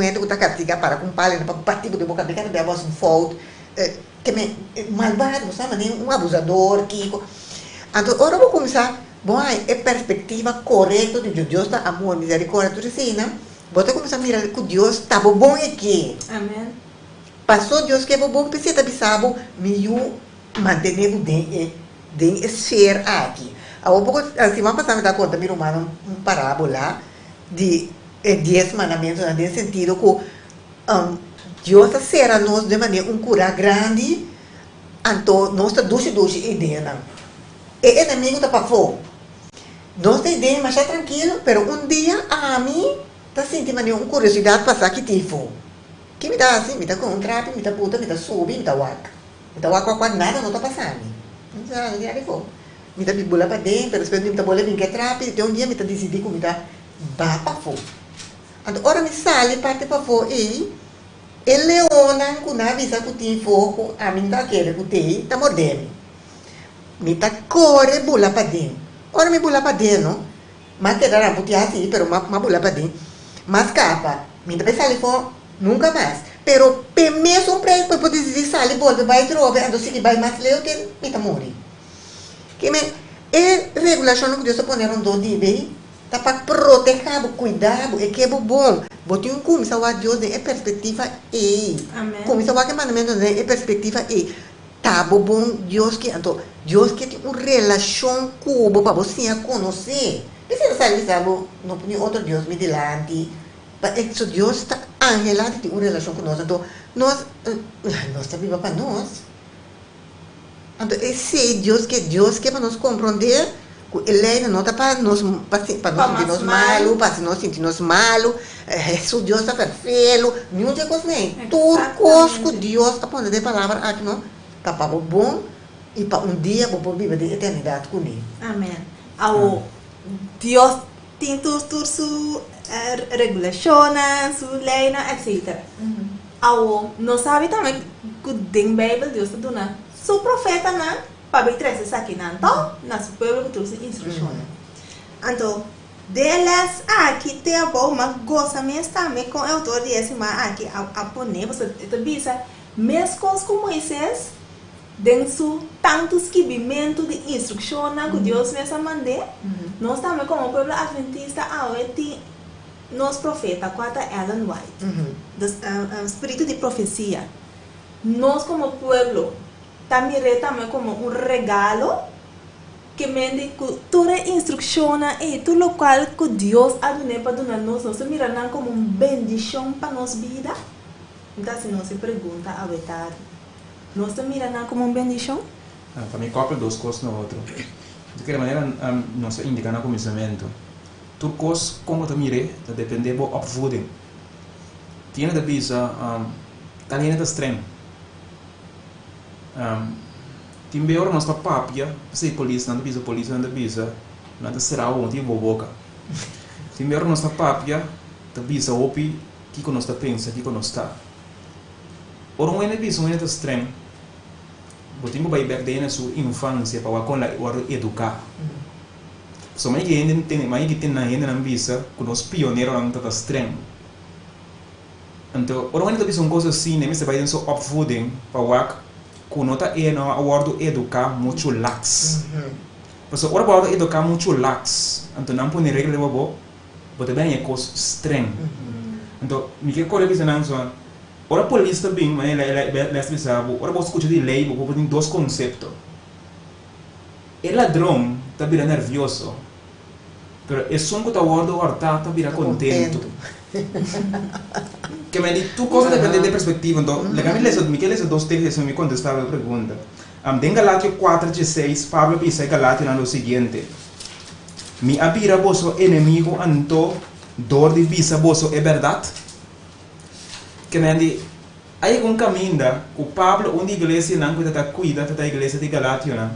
Ente que está castigado para com palha, para partir de boca pequena, de avós fault, que é malvado, sabe? Abusador, Kiko. Então, agora vou começar, bom, é perspectiva correta de Deus está amor, misericórdia, tudo assim, né? Você começar a mirar que Deus está bom aqui. Amém. Passou Deus que é bom, precisa saber, meio manter de esfera aqui. A semana passada me dá conta, me uma parábola de 10 mandamentos, nesse sentido que Deus será nós de maneira cura grande, então nós está duche ideia. E o inimigo está para fora. Nós tem ideia, mas está tranquilo, mas dia a mim está sentindo uma curiosidade para passar que tipo. Que me dá assim, me dá com um trapo, me dá puta, me dá sube, me dá waka. Então, quando nada não está passando. Não sei, me dá bibula para dentro, pero depois me dá bola vir que trape, então dia me dá decidir como me dá vá para fora. Então, ora me sale parte para fora e leona com na visa que tem fogo, a mim tá querendo que tem, tá mordendo. Me dá corre bula para dentro. Ora me bula para dentro, mas te dará puti assim, pero ma bula para dentro. Mas capa, me dá sale fora nunca mais. Pero mesmo para ele poder decidir sair, volta, vai trocar, então se vai mais leu que me tá morrendo. Que me regulação que Deus põe no do dia, tá para proteger, cuidar, é que é bom. Bote começar a Deus de perspectiva Amém. Começar a que mandamento de perspectiva tá bom Deus que então Deus que tem uma relação com para você conhecer. Precisa sair, sabe, não tem outro Deus me delante. Isso Deus está angelado de uma relação com nós. Então, nós estamos vivos para nós. Então, esse Deus que para nós compreender, ele não está para nós sentir-nos mal, para nós sentir-nos mal. Isso Deus está perfeito. Nenhum de coisa nem. Tudo coisa que Deus está pondo de palavra aqui, não? Está para o bom e para dia, para viver de eternidade com ele. Amém. Deus tem tudo su regulação, sua lei, etc. Não sabe também que dentro da Bíblia Deus está dando seu profeta para trazer isso aqui, então, na sua povo que trouxe instrução. Então, delas aqui tem a boa, mas gosta mesmo também com o autor de esse aqui a poner, você bisa, mesmo coisas como Moisés, dentro tantos escrevimentos de instrução que Deus mesmo mandou, nós também como povo adventista, tem nos profeta, quanto Ellen White, do espírito de profecia. Nós como povo, também como regalo que mende toda instrução e tudo o qual que Deus ha dado para nós, nós miramos como uma bendição para nossa vida. Então, se nós se pergunta a verdade, nós miramos como uma bendição? Para mim, copia duas coisas na outra. De que maneira nós indicamos no começamento. Tudo coisa como tu mire, depende da opvoeding. Tiene de bisa, talene de extremo. Tem beor nós para papia, se polícia não bisa, não será o motivo boca. Primeiro nossa papia, tá bisa opi, que nós tá pensa, que nós tá. Ora um ene bisa um ene tá estranho. Botinho vai back daí na sua infância para com lá o educar. So mais que tem na ainda não bisa, que nós pioneiro não tá estranho. Então, ora um ene tá bisa uma coisa assim, né? Mas vai ter sua opvoeding para que nós tá aí na word educar muito lax. Porque ora para educar muito lax, então não põe regra de bobo. But bem é coisa estranha. Então, me que corre bisa não só. Ora polícia também, mas ela sabe. Ora você escuta de lei, você tem dois conceitos. O ladrão está virando nervioso, mas é só que está está virando contento. Que me diz, tu coisa depende da perspectiva. Então, me que dois textos me contestava a pergunta. Em Galátia 4:16, Pablo diz em Galátia no seguinte. Mi abira vosso inimigo anto dor de visa vosso é verdade? Que nem aí um caminho o Pablo onde a igreja não cuida da igreja de Galátia não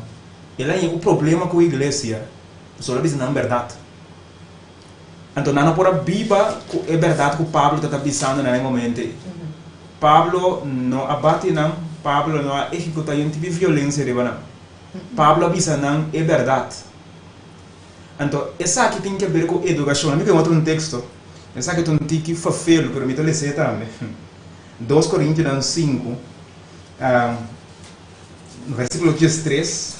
ele aí o problema com a igreja só ele diz não é verdade então não pode biba é verdade que o Pablo está pensando naquele momento Pablo não abate não Pablo não executa nenhum tipo de violência não Pablo avisa não é verdade. Então, essa aqui tem que ver com educação. Eu tenho outro texto. Essa aqui tem um tique fafelo, pero me ler também. 2 Coríntios 5, no versículo 13.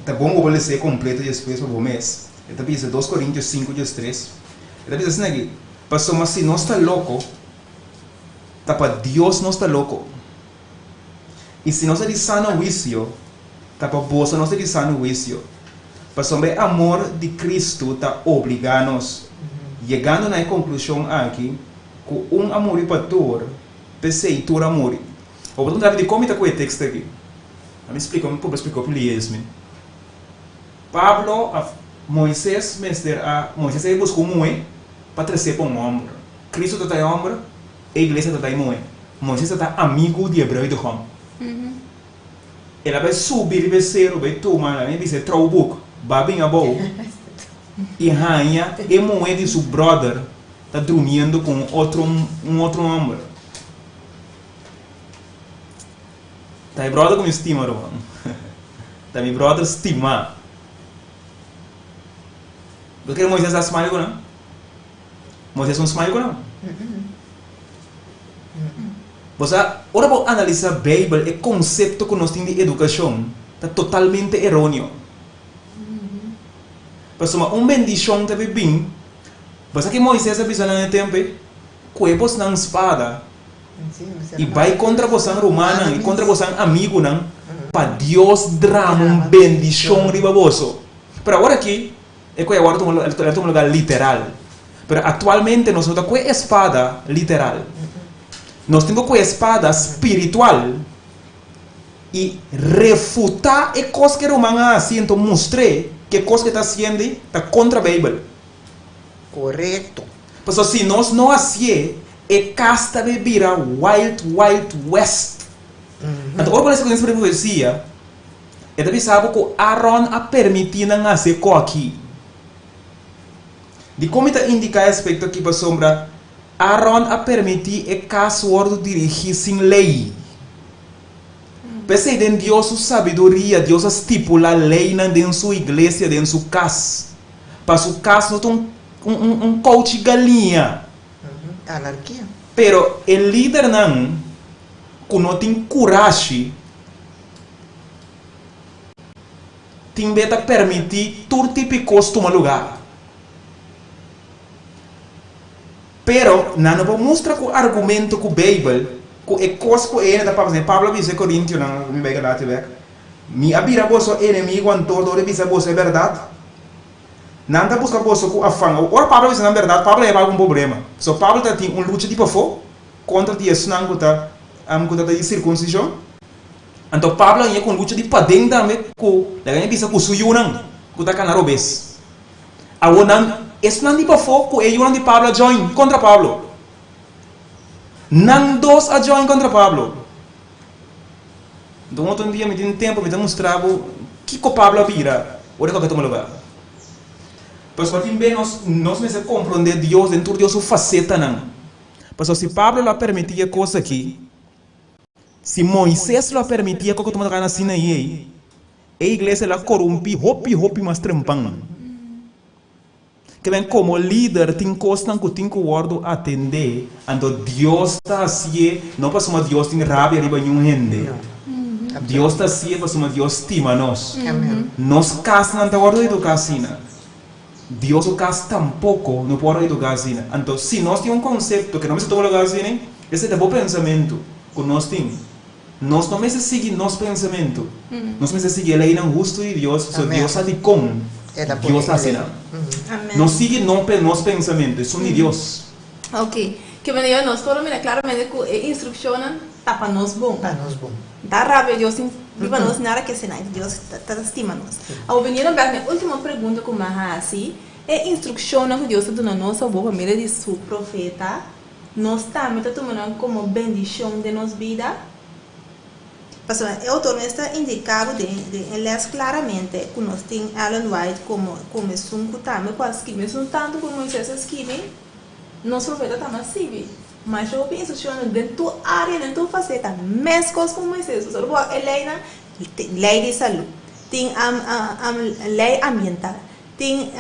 Tá bom, eu vou ler completo depois para o mês. Está dizendo 2 Coríntios 5, 13. Está dizendo assim aqui. Pastor, mas se não está louco, tá para Deus não está louco. E se não está de sano juízo, tá para vos não está de sano juízo. Pastor, o amor de Cristo está obrigando-nos, chegando na conclusão aqui, que amor para todos, pensei amor. Eu vou tentar ver como está com o texto aqui. Me explica, eu vou explicar para ele. Pablo, Moisés, Moisés buscou um moe para trazer para um ombro. Cristo está em ombro, a igreja está em moe. Moisés está amigo de Hebreu e de Rom. Ele vai subir, vai ser, vai tomar, vai dizer, trau book. Babin a boa e rainha e moeda de seu brother está dormindo com um outro homem. Tá meu brother com estima, irmão. Tá meu brother estima. Porque Moisés é smile com não? Moisés não smile com não? Você ora para analisar a Bíblia, o conceito que nós temos de educação está totalmente errôneo. Pessoal, bendição também bem. Mas que Moisés avisa no tempo, cuepos na espada e vai contra você romana e contra você amigo não, para Deus drama bendição riba vosso. Pero agora aqui é que agora é um lugar literal. Pero atualmente nós não temos com espada literal. Nós temos com espada espiritual e refutar a coisa que romana assim então mostrei que coisa que está sendo está contra a Bíblia. Correto. Porque se nós não assim, é casta de vira Wild West. Então, olha para essa profecia, é de saber que Aaron a permitir não nascer com aqui. De como está indicar aspecto aqui para sombra, Aaron a permitir é caso ordo dirigir sem lei. Pensei em Deus sua sabedoria, Deus estipula a lei dentro da sua igreja, dentro da sua casa. Para sua casa não tem um coach galinha. Anarquia. Pero o líder não, que não tem coragem, tem que permitir todo tipo de coisa tomar lugar. Pero não vou mostrar com argumento com a Bíblia. É coisa que ele está fazendo. Pablo disse Coríntios, não me vai lá te ver. Me abira vosso inimigo em todo, ele disse vosso é verdade. Não está buscando vosso com afã. Ora Pablo disse na verdade, Pablo é algum problema. So Pablo está tem luta de pafo contra Deus não está de circuncisão. Então Pablo é com luta de padeng também com, daí disse com suyo não, com da canarobes. Agora esse não de pafo com ele não de Pablo join contra Pablo. Não dos a join contra Pablo. Então outro dia me tem tempo me demonstrava que o Pablo vira. Olha que toma lugar. Pues também nós me compreender Deus dentro de sua faceta não. Pues se Pablo lá permitia coisa aqui, se Moisés lá permitia que eu tomara na Sinaí, a igreja lá corrompe, hopi mas trempang. Que vem como líder tem coisas que tem que atender, então Deus está assim, não para uma Deus tem rabia riba nenhum gente. Deus está assim para uma Deus estima nós. Nós casa não está guardo educar assim. Deus o casa tampouco não pode educar assim. Então se nós temos conceito que não se toma lugar assim, esse é o bom pensamento que nós temos. Nós não se seguir nosso pensamento. Nós não se seguir a lei não justo de Deus, se Deus está de como Deus está assim. Não sigue nosso pensamento, isso é Deus. Ok. Que maneira nós podemos ver claramente que instrução está para nós bom. Para nós bom. Dá rabia, Deus viva nós nada que se não, Deus está estima nós. Ao venir a minha última pergunta com Mahasi, é instrução que Deus está dando nossa boa família de seu profeta, nós também está tomando como bendição de nossa vida. Pastor, o autor está indicado ele claramente que nós temos Ellen White como um também com as esquimas, não tanto como Moisés esquime, nosso profeta também serve. Mas eu penso que dentro da área, dentro da faceta, mesmo coisas como Moisés, lei de saúde, tem lei ambiental, tem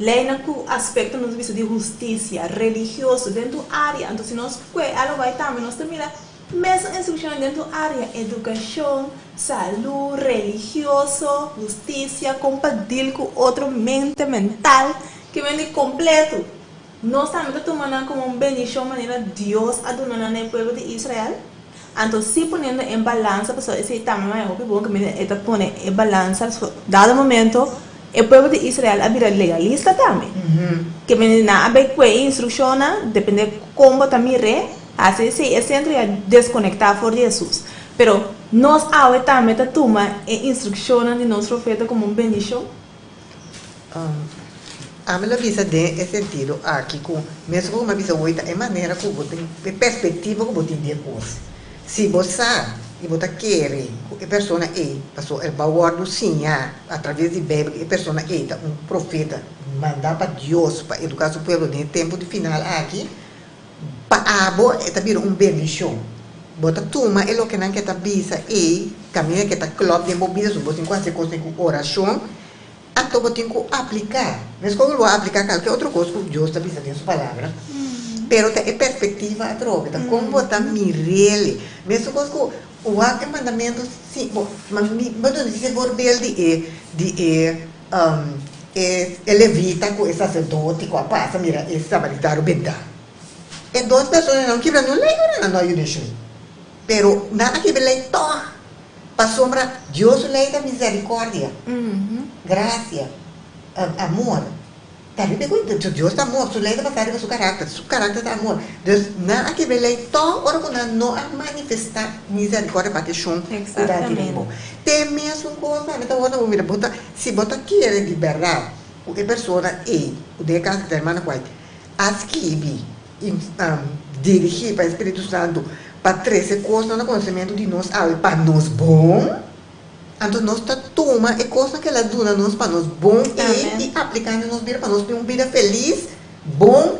lei no aspecto de justiça, religioso, dentro da área. Então, se nós Ellen White também, nós também mesmo instrução dentro da área, educação, saúde, religioso, justiça, compartilhar com outro mente mental, que vem completo. Nós também tomamos como uma bendição maneira Deus adorando no povo de Israel. Então, se ponendo em balança, pessoal, esse também é bom que me está pondo em balança, dado momento, o povo de Israel é legalista também. Que me na abe com instrução, depende como também assim é sempre a desconectar por Jesus. Pero nós também tomamos a instrução de nosso profeta como uma bendição. A minha visão nesse sentido aqui com mesmo com uma visão oita é maneira que você tem perspectiva que você tem de coisa. Se você e você quer a pessoa passou o valor do Senhor através de Bíblia, a pessoa um profeta mandar para Deus para educar o povo no tempo de final aqui, para abo também bendição. Bota turma é o que não quer tabisa caminha que está club de mobilidade, você tem quase coisa com oração. Então, você tem que aplicar. Mas como eu vou aplicar qualquer outra coisa, Deus está dizendo em sua palavra. Pero é perspectiva a troca. Como você mirele. Mesmo coisa que o mandamento, sim, mas se for bem levita com o sacerdote, com a passa, mira, é samaritano, bendá. E duas pessoas não quebram nenhum lei, não deixam. Pero nada que lei to. Para sombra, Deus lei da misericórdia. Graça, amor. Também pergunta, Deus está amor, sua lei da passagem com seu caráter está amor. Deus não há que ver lei tão, ora quando não há manifestar misericórdia para ter chão, exatamente. Tem mesmo coisa, então outra se você quer liberdade, o que a pessoa o de casa da irmã White, as que dirigir para o Espírito Santo para trazer coisas no conhecimento de nós, para nós bom. Então, nós tomamos a coisa que ela dá nós para nós bom e aplicando nos vida para nós ter uma vida feliz, bom,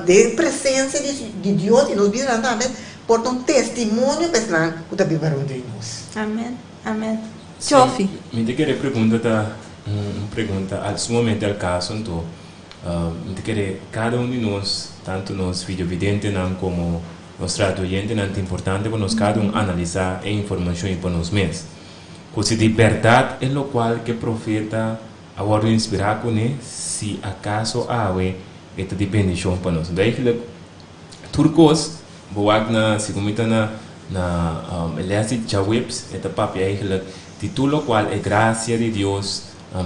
de presença de Deus e nos vida também, por um testemunho pessoal que está vivendo entre nós. Amém. Amém. Chofi. Me te querer pergunta, al momento al caso, então, me te querer cada de nós, tanto nós videovidentes como nós traduzientes, é importante para nós cada analisar a informação para nós mesmos. Porque de verdade é o qual que o profeta agora inspirar com ele, se acaso há esta dependência para nós. Daí que turcos, boak na segundo na eleste jawebs, esta papel aí de tudo o qual é graça de Deus,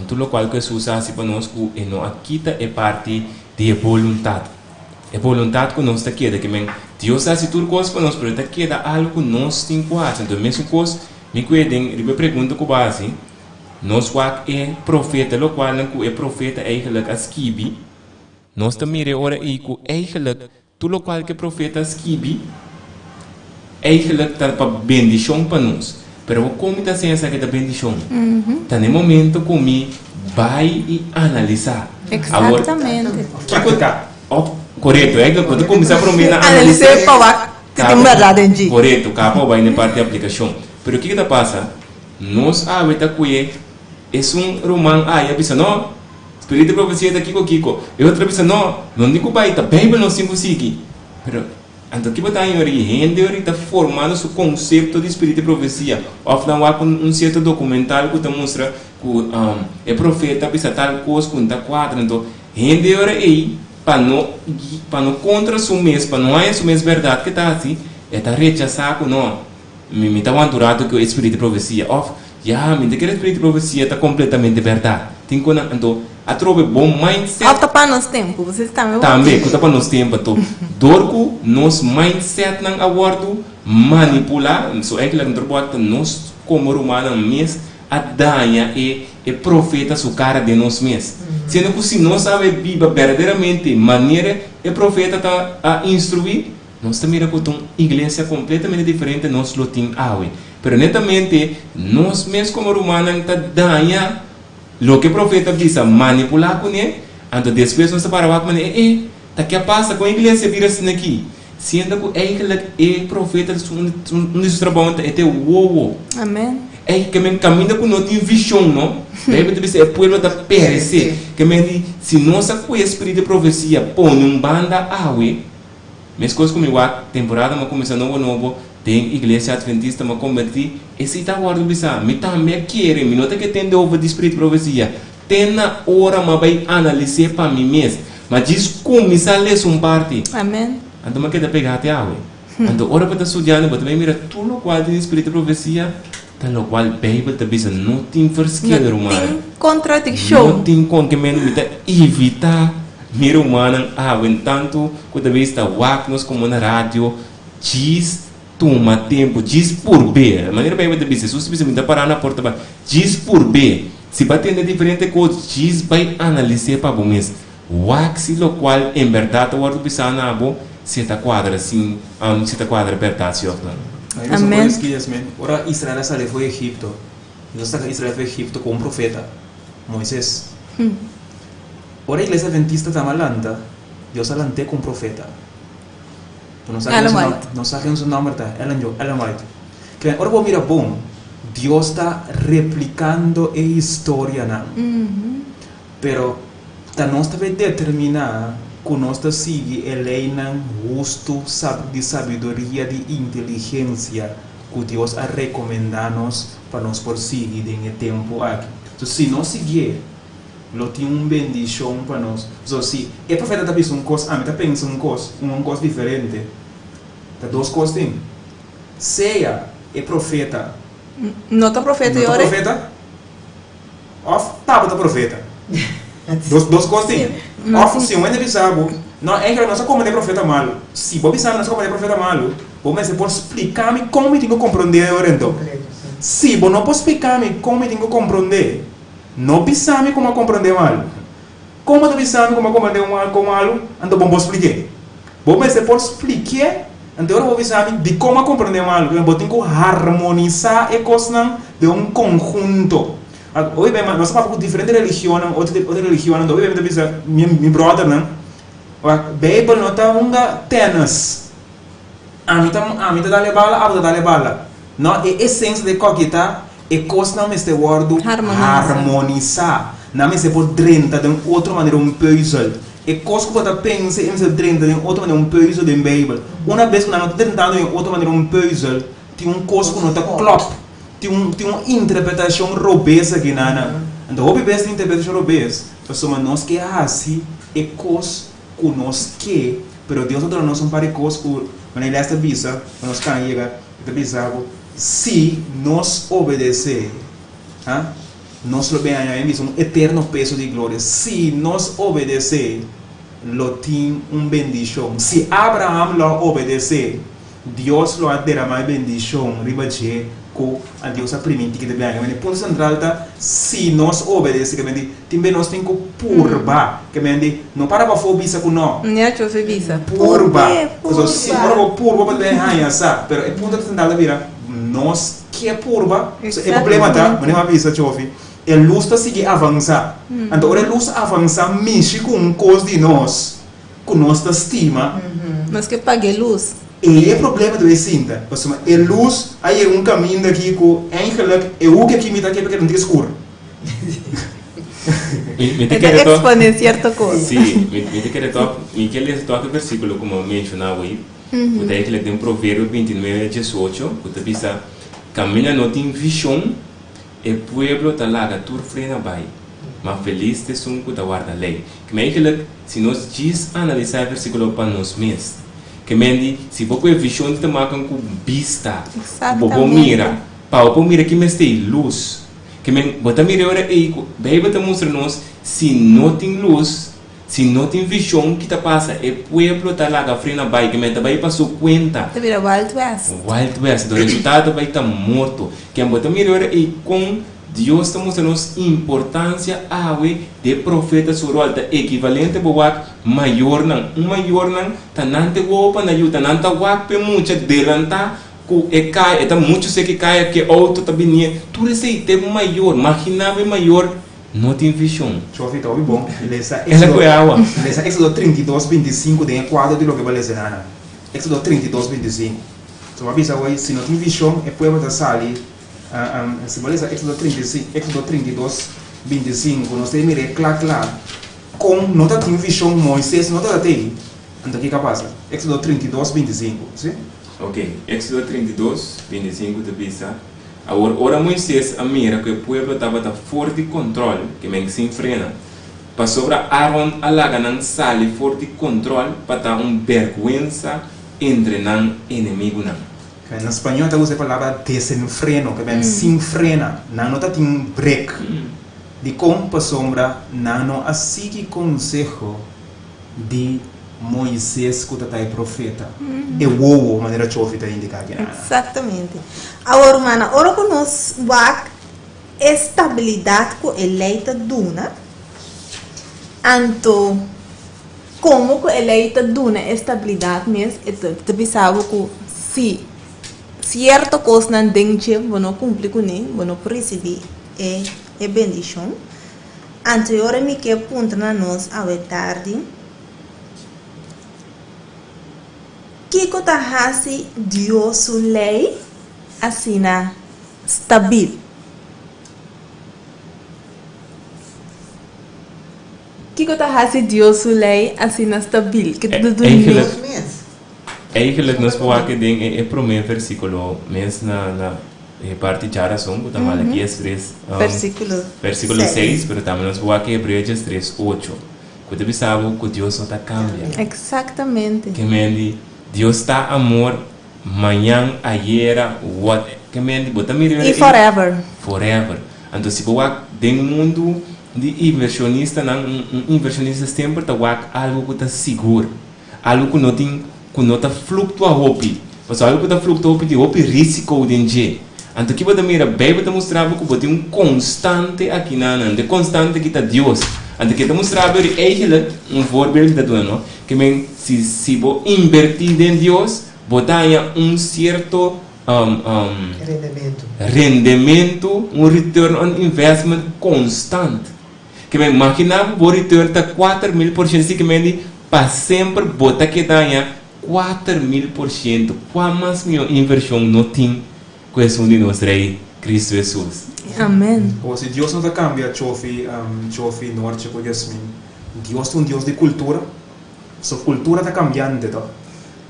tudo o qual que Jesus faz para nós que não aquita é parte de vontade. É vontade que nós está queda que Deus faz tudo coisa para nós, mas está queda algo que nós temos quase. Então mesmo coisa me cuidem, ele me pergunta com base, nós é profeta, o qual é profeta eigenlijk as kibi, nós também ora aí que eigenlijk tudo o qual que é profeta as kibi, eigenlijk está para bendição para nós, pero como está sendo essa bendição? Está no momento como vai e analisar. Exatamente. Correto, é que quando começar a mim Analisar para que tem verdade em ti. Correto, capa vai na parte de aplicação. Pero o que está passa? Nós habita que é romano, a pessoa não, espírito de profecia está Kiko. E outra pessoa não digo baita, Bíblia não se consegue. Pero então que botar em origem, está formando o conceito de espírito de profecia. Ofta um certo documental que mostra que é profeta, pensa tal coisa, conta quatro, então rende aí para não contra o mês, para não é o mês verdade que está assim, é tá rechazar que não, me está aventurado que o espírito de profecia, me que o espírito de profecia está completamente verdade. Tem que então a trove bom mindset. Alta para nos tempo, vocês também. Também, que para nos tempo, então dorco nos mindset não aguardo manipular, só é que lá dentro bota nós como romano mês a danha e profeta su cara de nós mesmos. Sendo que se nós sabe Bíblia verdadeiramente maneira e profeta tá a instruir, nós também com uma igreja completamente diferente nós lo tem awe. Pero netamente nós mesmos como romanos tá danha lo que profeta diz manipular com ele, então depois nós para com ele, tá que passa com a igreja vira assim aqui. Sendo que é profeta um dos trabalhos é o Amém. É que me caminha com não tem visão, não? Deve ter é povo da perecer. Que me se nossa com espírito de profecia põe banda awe, mas coisas como a temporada mas começa novo, tem igreja adventista mas converti, esse tá guardo bisa, me também quer, me nota que tem de over de espírito de profecia. Tem na hora mas vai analisar para mim mesmo, mas diz começar a ler parte. Amém. Então me quer pegar até awe. Então ora para estudar, mas também mira tudo o qual de espírito de profecia. Tal qual Bíblia também não tem verschil Não tem contradição. Não tem com que menos evitar mir humano tanto que talvez está nos como na rádio diz toma tempo diz por B maneira Bíblia também se você precisa parar na porta diz por B se bater em diferente coisas diz vai analisar para bom mês se lo qual em verdade o outro precisa na bo se está quadra assim se está quadra verdade Amém. Ora Israel saiu foi Egipto. Israel foi Egipto com um profeta, Moisés. Ora a igreja adventista está malanda, Deus alante com um profeta. Não sabemos o nome da Ellen White. Ora vou mirar bom, Deus está replicando a história não. Pero tá nós também determinar que nós seguimos a lei justo de sabedoria, de inteligência que Deus a recomenda-nos para nós prosseguir em tempo aqui. Então, se nós seguir, não tem uma bendição para nós. Então, se o profeta está pensando uma coisa, está pensando uma coisa diferente. Tá duas coisas tem. Seja o profeta. Não está profeta e ora? Profeta? Estava o profeta. Duas coisas tem. Se um é sabe, não é que nós como é profeta malo. Se Bob sabe nós como é profeta malo, você pode explicar-me como eu tenho que compreender então. Se você não pode explicar-me como eu tenho que compreender, não sabe como compreender mal. Como você sabe como compreender mal, então você explicar. Você pode explicar, então você sabe de como compreender mal. Você tem que harmonizar a coisa de um conjunto. Hoje bem, nós falamos com diferentes religiões, outra religião, hoje bem, meu brother, não? A Bíblia não está tênis. A mim está dando bala, a outra dá bala. Não, a essência de qualquer tá, é coisa não este word harmonizar. Não me se pode drenta de outra maneira puzzle. É coisa que você pensa, e se drenta de outra maneira puzzle da Bíblia. Uma vez que não está drentando de outra maneira puzzle, tem coisa que não está clock. Tem uma interpretação robesa aqui na. Então, houve essa interpretação robesa. Pessoal, nós que assim é coisa que nós quer, mas Deus não nos para coisa que quando ele está visa, nós can chegar, está visado. Se nós obedecer, nós lo bem aí um eterno peso de glória. Se nós obedecer, lo tem bendição. Se Abraão lo obedecer, Deus lo derramar bendição, ribaje. A Deus a permite que deve haver. O ponto central está se nós obedecemos, também nós temos que purba, que não para para fobisa com não. Não é que visa. Purba. Se para purba pode ganhar essa, mas o ponto central é virar nós que é purba. É problema tá, mas não avisa chove. a luz está sigue avançar. Então, a luz avança mexe com coisa de nós, com nossa estima. Mas que pague luz. E é problema do cinta. A luz, aí é caminho daqui que eigenlijk é o que aqui me dá aqui porque não tem escuro. Me te É quero exponer certa coisa. Sim, me te quero me quero tocar o versículo como mencionava aí. O daí que ele tem Provérbio 29:18, o te bisa caminha não tem visão, e pueblo tá lá tur frena bai. Mas feliz te sum que tá guarda lei. Que me que se nós diz analisar o versículo para nós mesmos. Que me se você visão te marca com vista. Bobo mira, para mira que me tem luz. Que me bota mira ora e bem bota mostra nós se não tem luz, se não tem visão que tá passa, é pueblo tá lá a frena bai que me tá vai passou conta. Te vira Wild West. Wild West, o resultado vai estar morto. Que bota mira ora e com Deus está mostrando importância de profeta suralta equivalente a maior não tá nante roupa na yuta nanta wak pe mucha delanta ku e cai eta muito se que cai que outro tá vindo tudo isso tem maior imaginável maior não tem visão. Chofi tá bom. Ela foi água. Éxodo 32:25 tem quadro de lo que vale ser Éxodo 32:25. Então avisa hoje se não tem visão é poema da sali. Simboliza Éxodo 32:25. Nós temos que claro. Com nota tem visão Moisés nota tem. Então que passa? Éxodo 32:25, sim? Ok, Éxodo 32:25 te visa. Agora Moisés mira que o povo estava forte controle, que me sem frena. Para sobre Aaron alaga não sale forte controle para dar vergüenza entre não inimigo não. Em espanhol está usando a palavra desenfreno, que vem sem frena, não está tem break. De como para sombra, não assim que consejo de Moisés que está aí profeta. É o maneira que eu vou indicar aqui. Exatamente. Agora, mana, ora que nós vak estabilidade que eleita duna, anto como que eleita duna estabilidade mesmo, é pensava que se certa coisa não dengue, não cumpre com ele, não receber é bendição. Anterior me que ponto na nós a tarde. Que tá hasi Deus lei assim stabil. Que tá hasi Deus lei assim stabil. Que tudo Deus mesmo. Eigenlijk nós vamos que tem é primeiro versículo mesmo na parte de oração que estamos aqui versículo 6, mas também nós vamos que Hebreus 3:8. Que tu sabe que Deus não cambia. Exatamente. Que me Deus está amor, amanhã, ayer, what, que me e forever. Forever. Então se você tem mundo de inversionista, inversionista sempre está algo que está seguro, algo que não está fluctua hopi, mas algo que está fluctua hopi de hopi risco de dia. Então que você mira, bem você mostrar que você tem constante aqui na de constante que está Deus. Então que você mostrar que é voorbeeld dat doen, que men se você invertir em Deus, você tem certo rendimento, return on investment constante. Que men imagina o return está 4.000%, que men para sempre você que tem 4.000%. Qual mais minha inversão não tem com esse de nosso Rei Cristo Jesus. Amém. Ou se Deus não cambia, Chofi Norte com Yasmin. Deus é Deus de cultura. Sua cultura está cambiando, tá?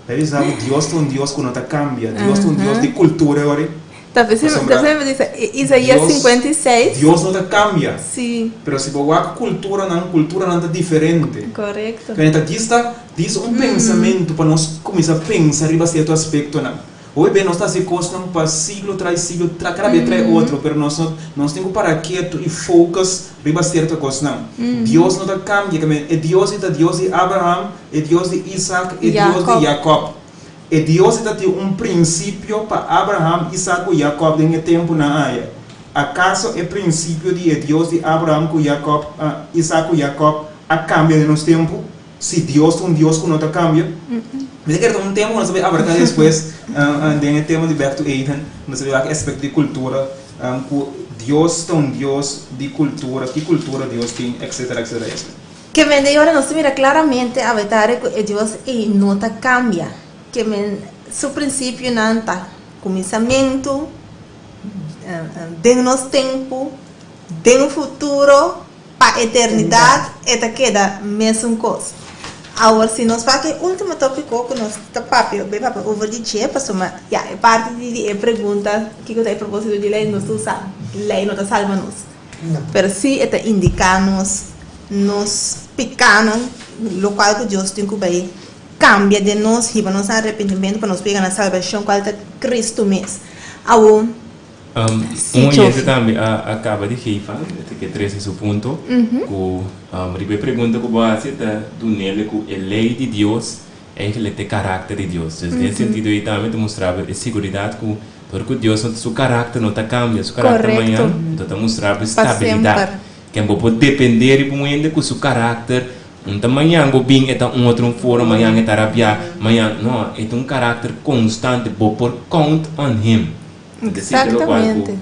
Eles sabem Deus é Deus que não cambia. Deus é Deus de cultura agora. Tá pensando Isaías 56. Deus não cambia. Sim. Mas se você cultura não está diferente. Correto. Então, diz pensamento para nós começar a pensar em certo aspecto não. Hoje bem, nós estamos se costumando para siglo tras siglo, cada vez traz outro, mas nós temos que parar quieto e focus em certa coisa não. Deus não cambia, é Deus de Abraham, é Deus de Isaac, é Deus de Jacob. É Deus que tem princípio para Abraham, Isaac e Jacob em tempo na área. Acaso é princípio de Deus de Abraham, Jacob, Isaac e Jacob a cambia de nosso tempo? Se Deus é Deus que não cambia? Mas é que tempo nós vamos abarcar depois, tem o tema de Back to Eden, nós vamos ver o aspecto de cultura, Deus tem Deus de cultura, que cultura Deus tem, etc, etc, etc. Que vende ahora nos mira claramente a vetar que Dios e nota cambia. Que su princípio não tá começamento, tem nos tempo, tem um futuro, para eternidade, eta queda mesmo coisa. Agora, se nós fazemos o último tópico que nós está papel, bem papel, over de che, passou é parte de pergunta que eu tenho propósito de lei, nós usamos, lei não está salva nós. Pero se está indicar-nos, nos pecanos, o qual que Deus tem que ver, cambia de nós, riba nos arrependimento para nos pegar na salvação, qual é Cristo mesmo. Agora, oyente também acaba de falar, que traz esse ponto, que a pergunta que você está do nele que a lei de Deus é que ele tem caráter de Deus. Então, nesse sentido aí também te mostrava a segurança que porque Deus seu caráter não está cambia, seu caráter amanhã, então te mostrava estabilidade. Que não pode depender de muito com seu caráter. Então amanhã go bem é outra forma, amanhã é tarabia, amanhã não, é caráter constante, por count on him. Exatamente.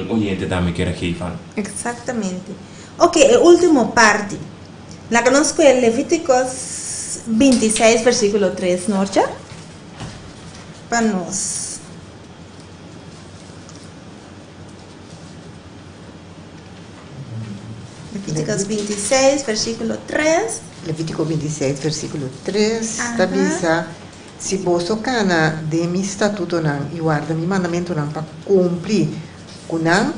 Oyente também quer aqui falar. Exatamente. Ok, a última parte. La que nos fue Levíticos 26, versículo 3, norte. Para nós. Levíticos 26, versículo 3. Levítico 26, versículo 3, tabisa, se você cana de mi estatuto não e guarda mi mandamento não para cumprir com não,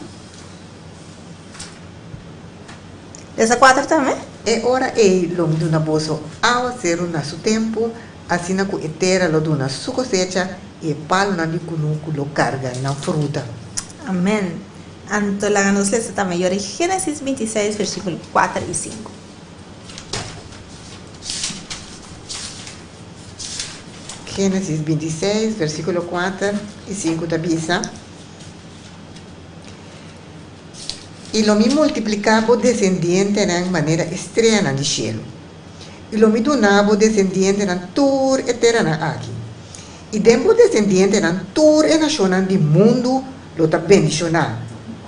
Essa 4 também? é hora longo do na bolso ao ser o nosso tempo, assim na que etera lo do na sua cosecha e palo na de cunuco lo carga na fruta. Amén. Anto la nos lesa também. Yori Génesis 26, versículo 4 e 5. Gênesis 26, versículo 4 e 5 tabisa. E lo mi multiplicava descendiente de maneira estranha no cielo. E lo mi donava descendiente na tur eterna aqui. E dempo descendiente na tur e nacional do mundo lo ta bendicionar.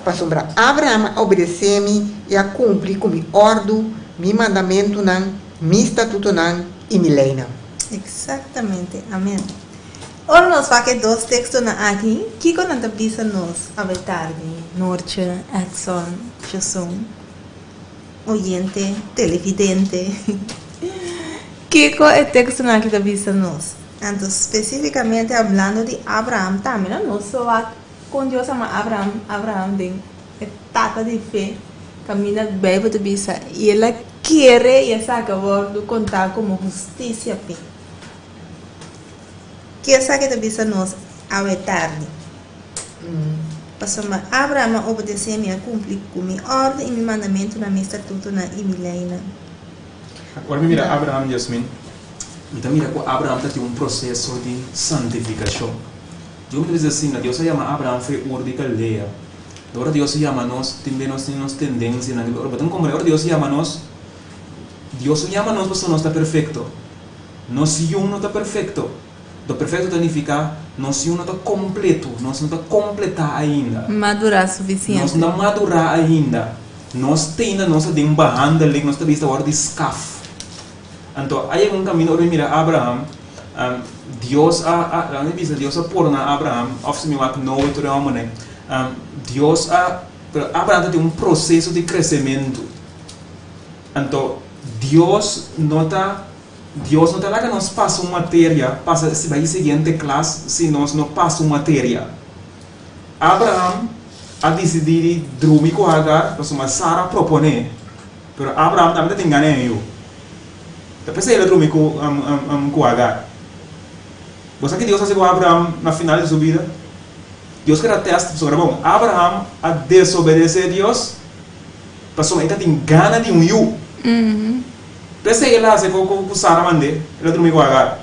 Para sombra Abraão obedecer-me e a cumprir com mi ordo, mi mandamento não, mi estatuto não e mi lei não. Exatamente. Amém. Ora nós vamos dois textos aqui. Que quando a bisa nos a tarde, norte, Exxon, Jesus, oyente, televidente. Que é texto aqui da bisa nos? Então, especificamente falando de Abraão também, não só com Deus ama Abraão tem tata de fé, caminha bem para bisa e ela quer e essa acabou de contar como justiça fé. Que essa que bisa nos a tarde. Passou Abraão obedecer-me a cumprir com minha ordem e meu mandamento na minha estatuto na e minha lei. Agora mira Abraão, Yasmin. Então mira que Abraão tem um processo de santificação. Eu me diz assim, Deus chama Abraão foi ur de caldeia. Agora Deus chama nós, também nós temos tendência na vida. Então como Deus chama nós para nós está perfeito. Nós não está perfeito. O perfeito significa nós não está completo, nós não está completar ainda. Madurar suficiente. Nós não madurar ainda. Nós ainda nós temos barranda ali, nós temos agora de escaf. Então, aí é um caminho onde mira Abraão, Deus a pôr na Abraão, of se me vai não outro homem, Deus Abraão tem um processo de crescimento. Então, Deus não está lá que nós passamos matéria, passa se vai seguinte classe, se nós não passamos matéria. Abraão a decidir dormir com Agar, mas Sara propõe, mas Abraão também tem ganho. Depois ele dormir com Agar. Você que Deus faz com Abraão na final de sua vida? Deus quer testar sobre bom. Abraão a desobedecer a Deus, mas ele tem gana de eu. Pensa ele lá se com Sara mande, ele dormir com Agar.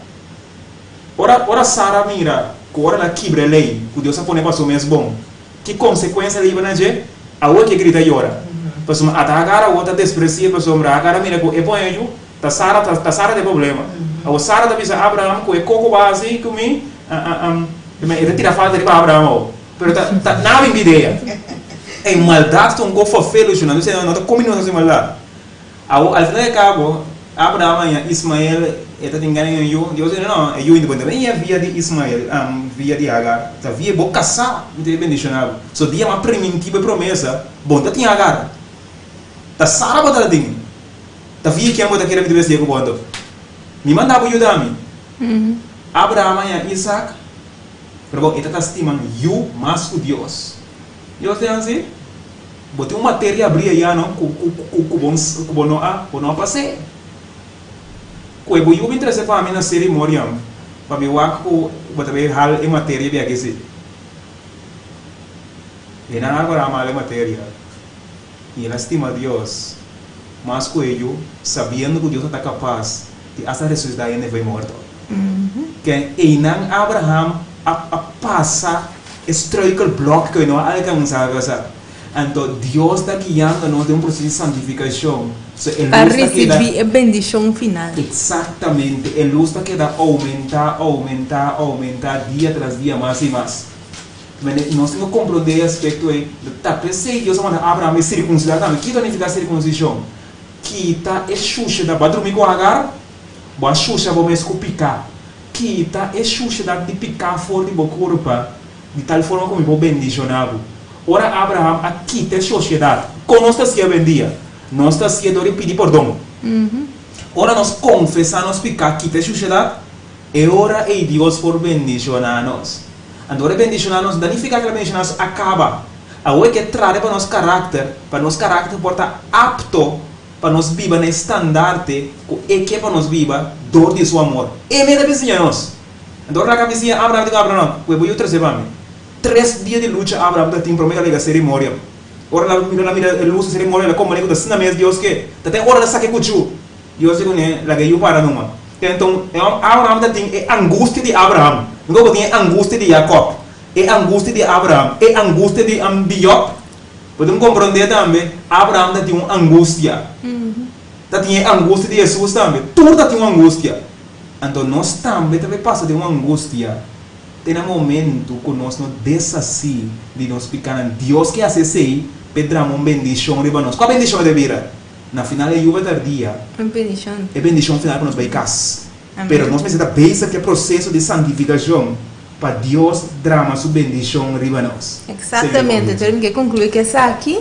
Ora Sara mira, que ora ela quebra a lei, que Deus põe para o mesmo bom. Que consequência ele vai nager? A outra que grita e ora. Mas a Agar a outra desprecia para sombra. A Agar mira que é bom eu, tá Sara tem problema. A Sara também diz Abraão que é coco base que me ele tira falta de Abraão. Pero não há ideia. É maldade, estão com fofelo, não sei, não está combinando essa maldade. Ao final de cabo, Abraão e Ismael, está enganando eu, Deus não, eu independente, via de Ismael, via de Agar, tá via vou casar, não tem bendicionado. So dia uma primitiva promessa, bom, tá tinha Agar. Tá Sara botar ding. Tá via que amo daquele vídeo desse com bom. Me mandava ajudar-me. Abraão e Isaac, pero bom, está estimando eu mais o Deus. Deus tem assim, botei uma matéria abrir aí não, com não passei. Quando eu me interessei para mim na cerimônia, para me ver que botar hal em matéria de aqui. E não agora mal em matéria. E ela estima Deus, mas com ele, sabendo que Deus está capaz de essa ressuscitar e vai morto. Que e não Abraham a passar historical block que não alcançava. Então Deus está guiando nós de um processo de santificação. So, para receber a bendição final. Exatamente. A luz está que aumentar dia tras dia mais e mais. Mas nós temos que compreender o aspecto aí. Talvez se Deus manda Abraão circuncidar também. Que significa circuncisão? Quita a xuxa da badrumi com Agar, boa xuxa vou me escupicar. Quita a xuxa de picar fora de boa corpo, de tal forma como eu vou bendicionar. Ora Abraão a quita a sociedade. Conosco se a bendia. Nós está sendo de pedir perdão. Ora nós confessamos pecar, quita a sociedade. E ora é Deus por bendicionar-nos. Agora bendicionar-nos, danificar que a bendicionar-nos acaba. Agora que traz para nosso caráter portar apto para nós viver no estandarte que para nós viver dor de seu amor. E me da vizinha nós. Agora a vizinha Abraão, eu vou trazer para mim. 3 dias de luta Abraão tem promessa de cerimônia. Ora la mira el uso cerimônia como nego da sina mes Deus que tem hora da saque cuchu. Deus digo né la que eu para numa. Então Abraão tem angústia de Abraão. Não tem angústia de Jacob. É angústia de Abraão. É angústia de Job. Podemos compreender também Abraão tem uma angústia. Tem angústia de Jesus também. Tudo tem uma angústia. Então nós também passa de uma angústia. Tem um momento que nós não desassi de nós ficar em Deus que hace sei, pedramos uma bendição de nós. Qual a bendição de vida? Na final é chuva tardia. É bendição final para nós vai casa. Pero nós precisamos pensar que é processo de santificação para Deus drama sua bendição de nós. Exatamente. Então que conclui que essa aqui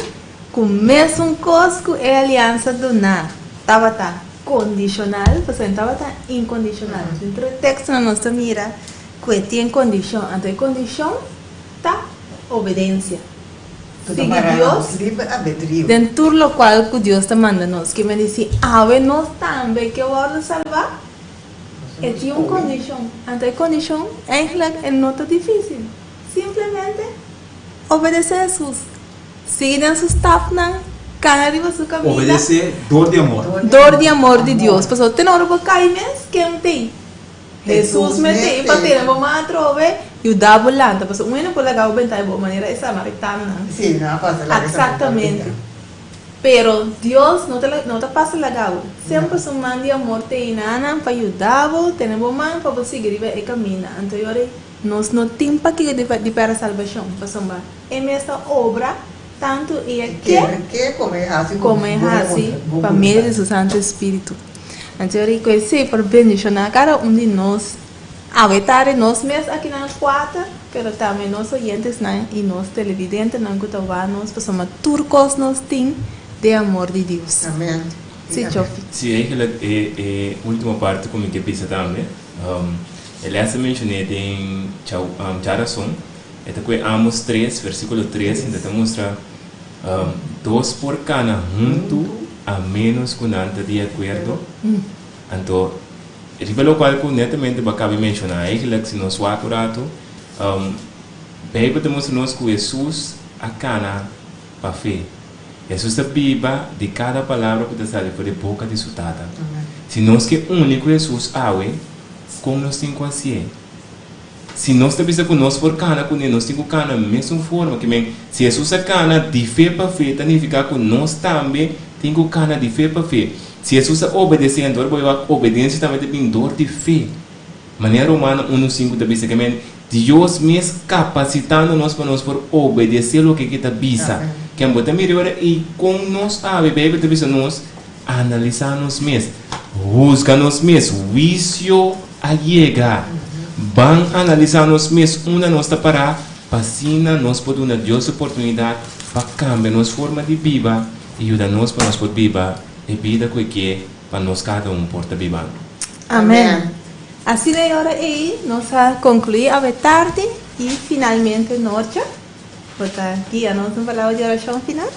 começa cosco é a aliança do na. Estava condicional, você estava incondicional. Então o texto na nossa mira que tem condição, então a condição está obediência. Sigue Deus dentro do qual que Deus está mandando nós, que me diz, nós também que vamos salvar. E tem uma condição, então a condição é não tão difícil, simplesmente obedecer a Jesus, seguir em seus tapas, cada dia sua caminho. Obedecer, dor de amor. Dor de amor de Deus, pessoal, tem hora para cair mesmo, quem tem? Jesus me tem para ter uma trove e o dá volante, pessoal, não pode legal bentar de boa maneira é samaritana. Sim, não passa. Exatamente. Pero Deus não te passa legal. Sempre se manda amor tem nana para ajudar, temos mãe para você seguir e caminhar. Então nós não temos para que de para salvação, pessoal. É esta obra tanto que como é assim, família de seu Santo Espírito. Então eu reconheci por bendicionar cada de nós, aventar nós mesmos aqui na quarta, mas também nossos oyentes e nossos televidentes, nós pessoas turcos nós temos de amor de Deus. Amém. Sim, Chofi. Sim, é a última parte como que pensa também. Ela mencionou em Charason, é Amos 3, versículo 3, então mostra 2 por cada junto, a menos que não de acordo. Então, rivelo qual que netamente cabe mencionar, é que se nós acurato, Bíblia temos nós que Jesus a cana para fé. Jesus sabiba de cada palavra que sai da boca de sua tata. Se nós que único Jesus como nós temos consciência. Se nós estamos conosco por cana, com nós temos cana da mesma forma que se Jesus a cana de fé para fé, significa que nós também temos cana de fé para fé. Se Jesus a obedecendo, a obediência também tem dor de fé. Maneira romana 1:5 também diz que Deus mesmo capacitando-nos para nós por obedecer o que está bisa. Que é muito melhor e com nós a bebê te nós analisar nós mesmos, buscar nós mesmos, vício allega. Van analisar nós mesmos, onde nós está parar, para nós poder dar Deus oportunidade para cambiar nossa forma de viver e ajudar nós para nós poder viver a vida que para nós cada porta vivendo. Amém. Assim é hora aí, nós concluir a tarde e finalmente noite. Botar aqui a nossa palavra de oração final.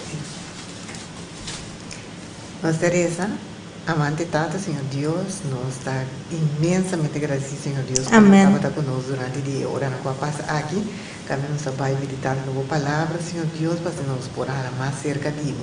Nós, Teresa, amante Tata, Senhor Deus, nós está imensamente agradecidos, Senhor Deus, por estar conosco durante o dia, hora na qual passa aqui, também nos vai meditar na tua palavra, Senhor Deus, para nos porar mais cerca de ti.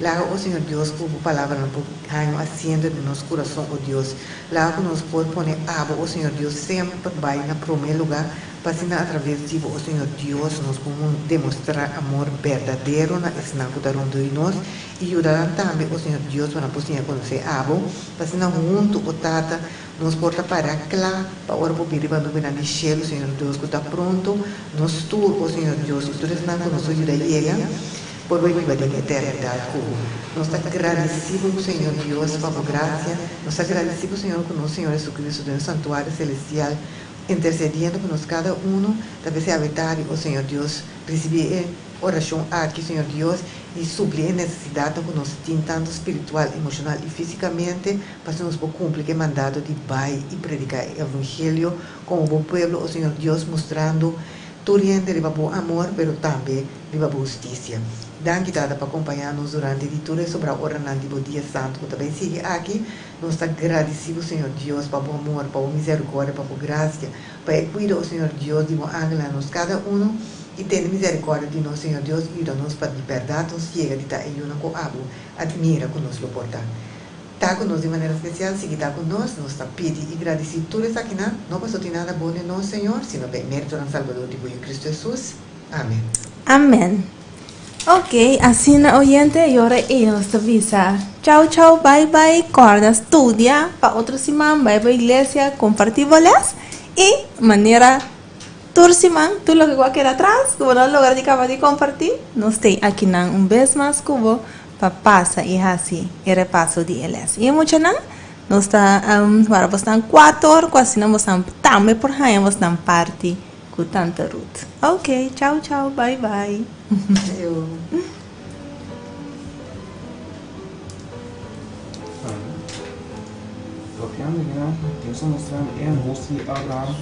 Lá, oh Senhor Deus, que a palavra não ganha ascenda de nosso coração, oh Deus. Lá que nos pode pôr aba, oh Senhor Deus, sempre vai na primeiro lugar, para através de oh Senhor Deus, nós podemos demonstrar amor verdadeiro na esnacuda de nós e ajudar também, oh Senhor Deus, para poder conhecer aba, para junto, oh Tata, nos porta para lá, para ora por pedir para nós de céu, Senhor Deus, que está pronto, nos tur, oh Senhor Deus, que tu não nos ajuda a chegar. Por hoy viva en eternidad. Nos agradecemos, Señor Dios, por tu gracia. Nos agradecemos, Señor, con el Señor Jesucristo de un santuario celestial, intercediendo por nos cada uno. Tal sea habitar, oh Señor Dios, recibir oración aquí, Señor Dios, y suplir necesidad que nos tiene tanto espiritual, emocional y físicamente, para que nos pueda cumplir el mandato de ir y predicar el Evangelio como buen pueblo, oh Señor Dios, mostrando tu riente de amor, pero también de justicia. Danke para acompanhar-nos durante a leitura sobre a hora do dia santo, que também sigue aqui. Nós estamos agradecidos, Senhor Deus, para o amor, para a misericórdia, para a graça, para cuidar o Senhor Deus de nós cada um e ter misericórdia de nós, Senhor Deus, e ajuda-nos para a liberdade, nos chega de estar em uma com abo, admira com nos portar. Está conosco de maneira especial, se está conosco, nós está pedindo e agradecido tudo isso aqui, não passou de nada bom de nós, Senhor, sino bem mérito no Salvador de Cristo Jesus. Amém. Amém. Ok, assim na oyente e ora e nos avisa. Tchau, tchau, bye, bye. Corda, estudia. Para outra semana, vai para a igreja, compartir bolas. E, maneira, toda semana, tudo o que vai quedar atrás, que vai lugar de acabar de compartir, nós tem aqui um vez mais cubo para passar e assim, e repasso de eles. E muito não, nós está, agora nós estamos 4 horas, quase nós estamos também por aí, nós estamos parte com tanta Ruth. Ok, tchau, tchau, bye, bye. Lo que han Dios mostrando en Abraham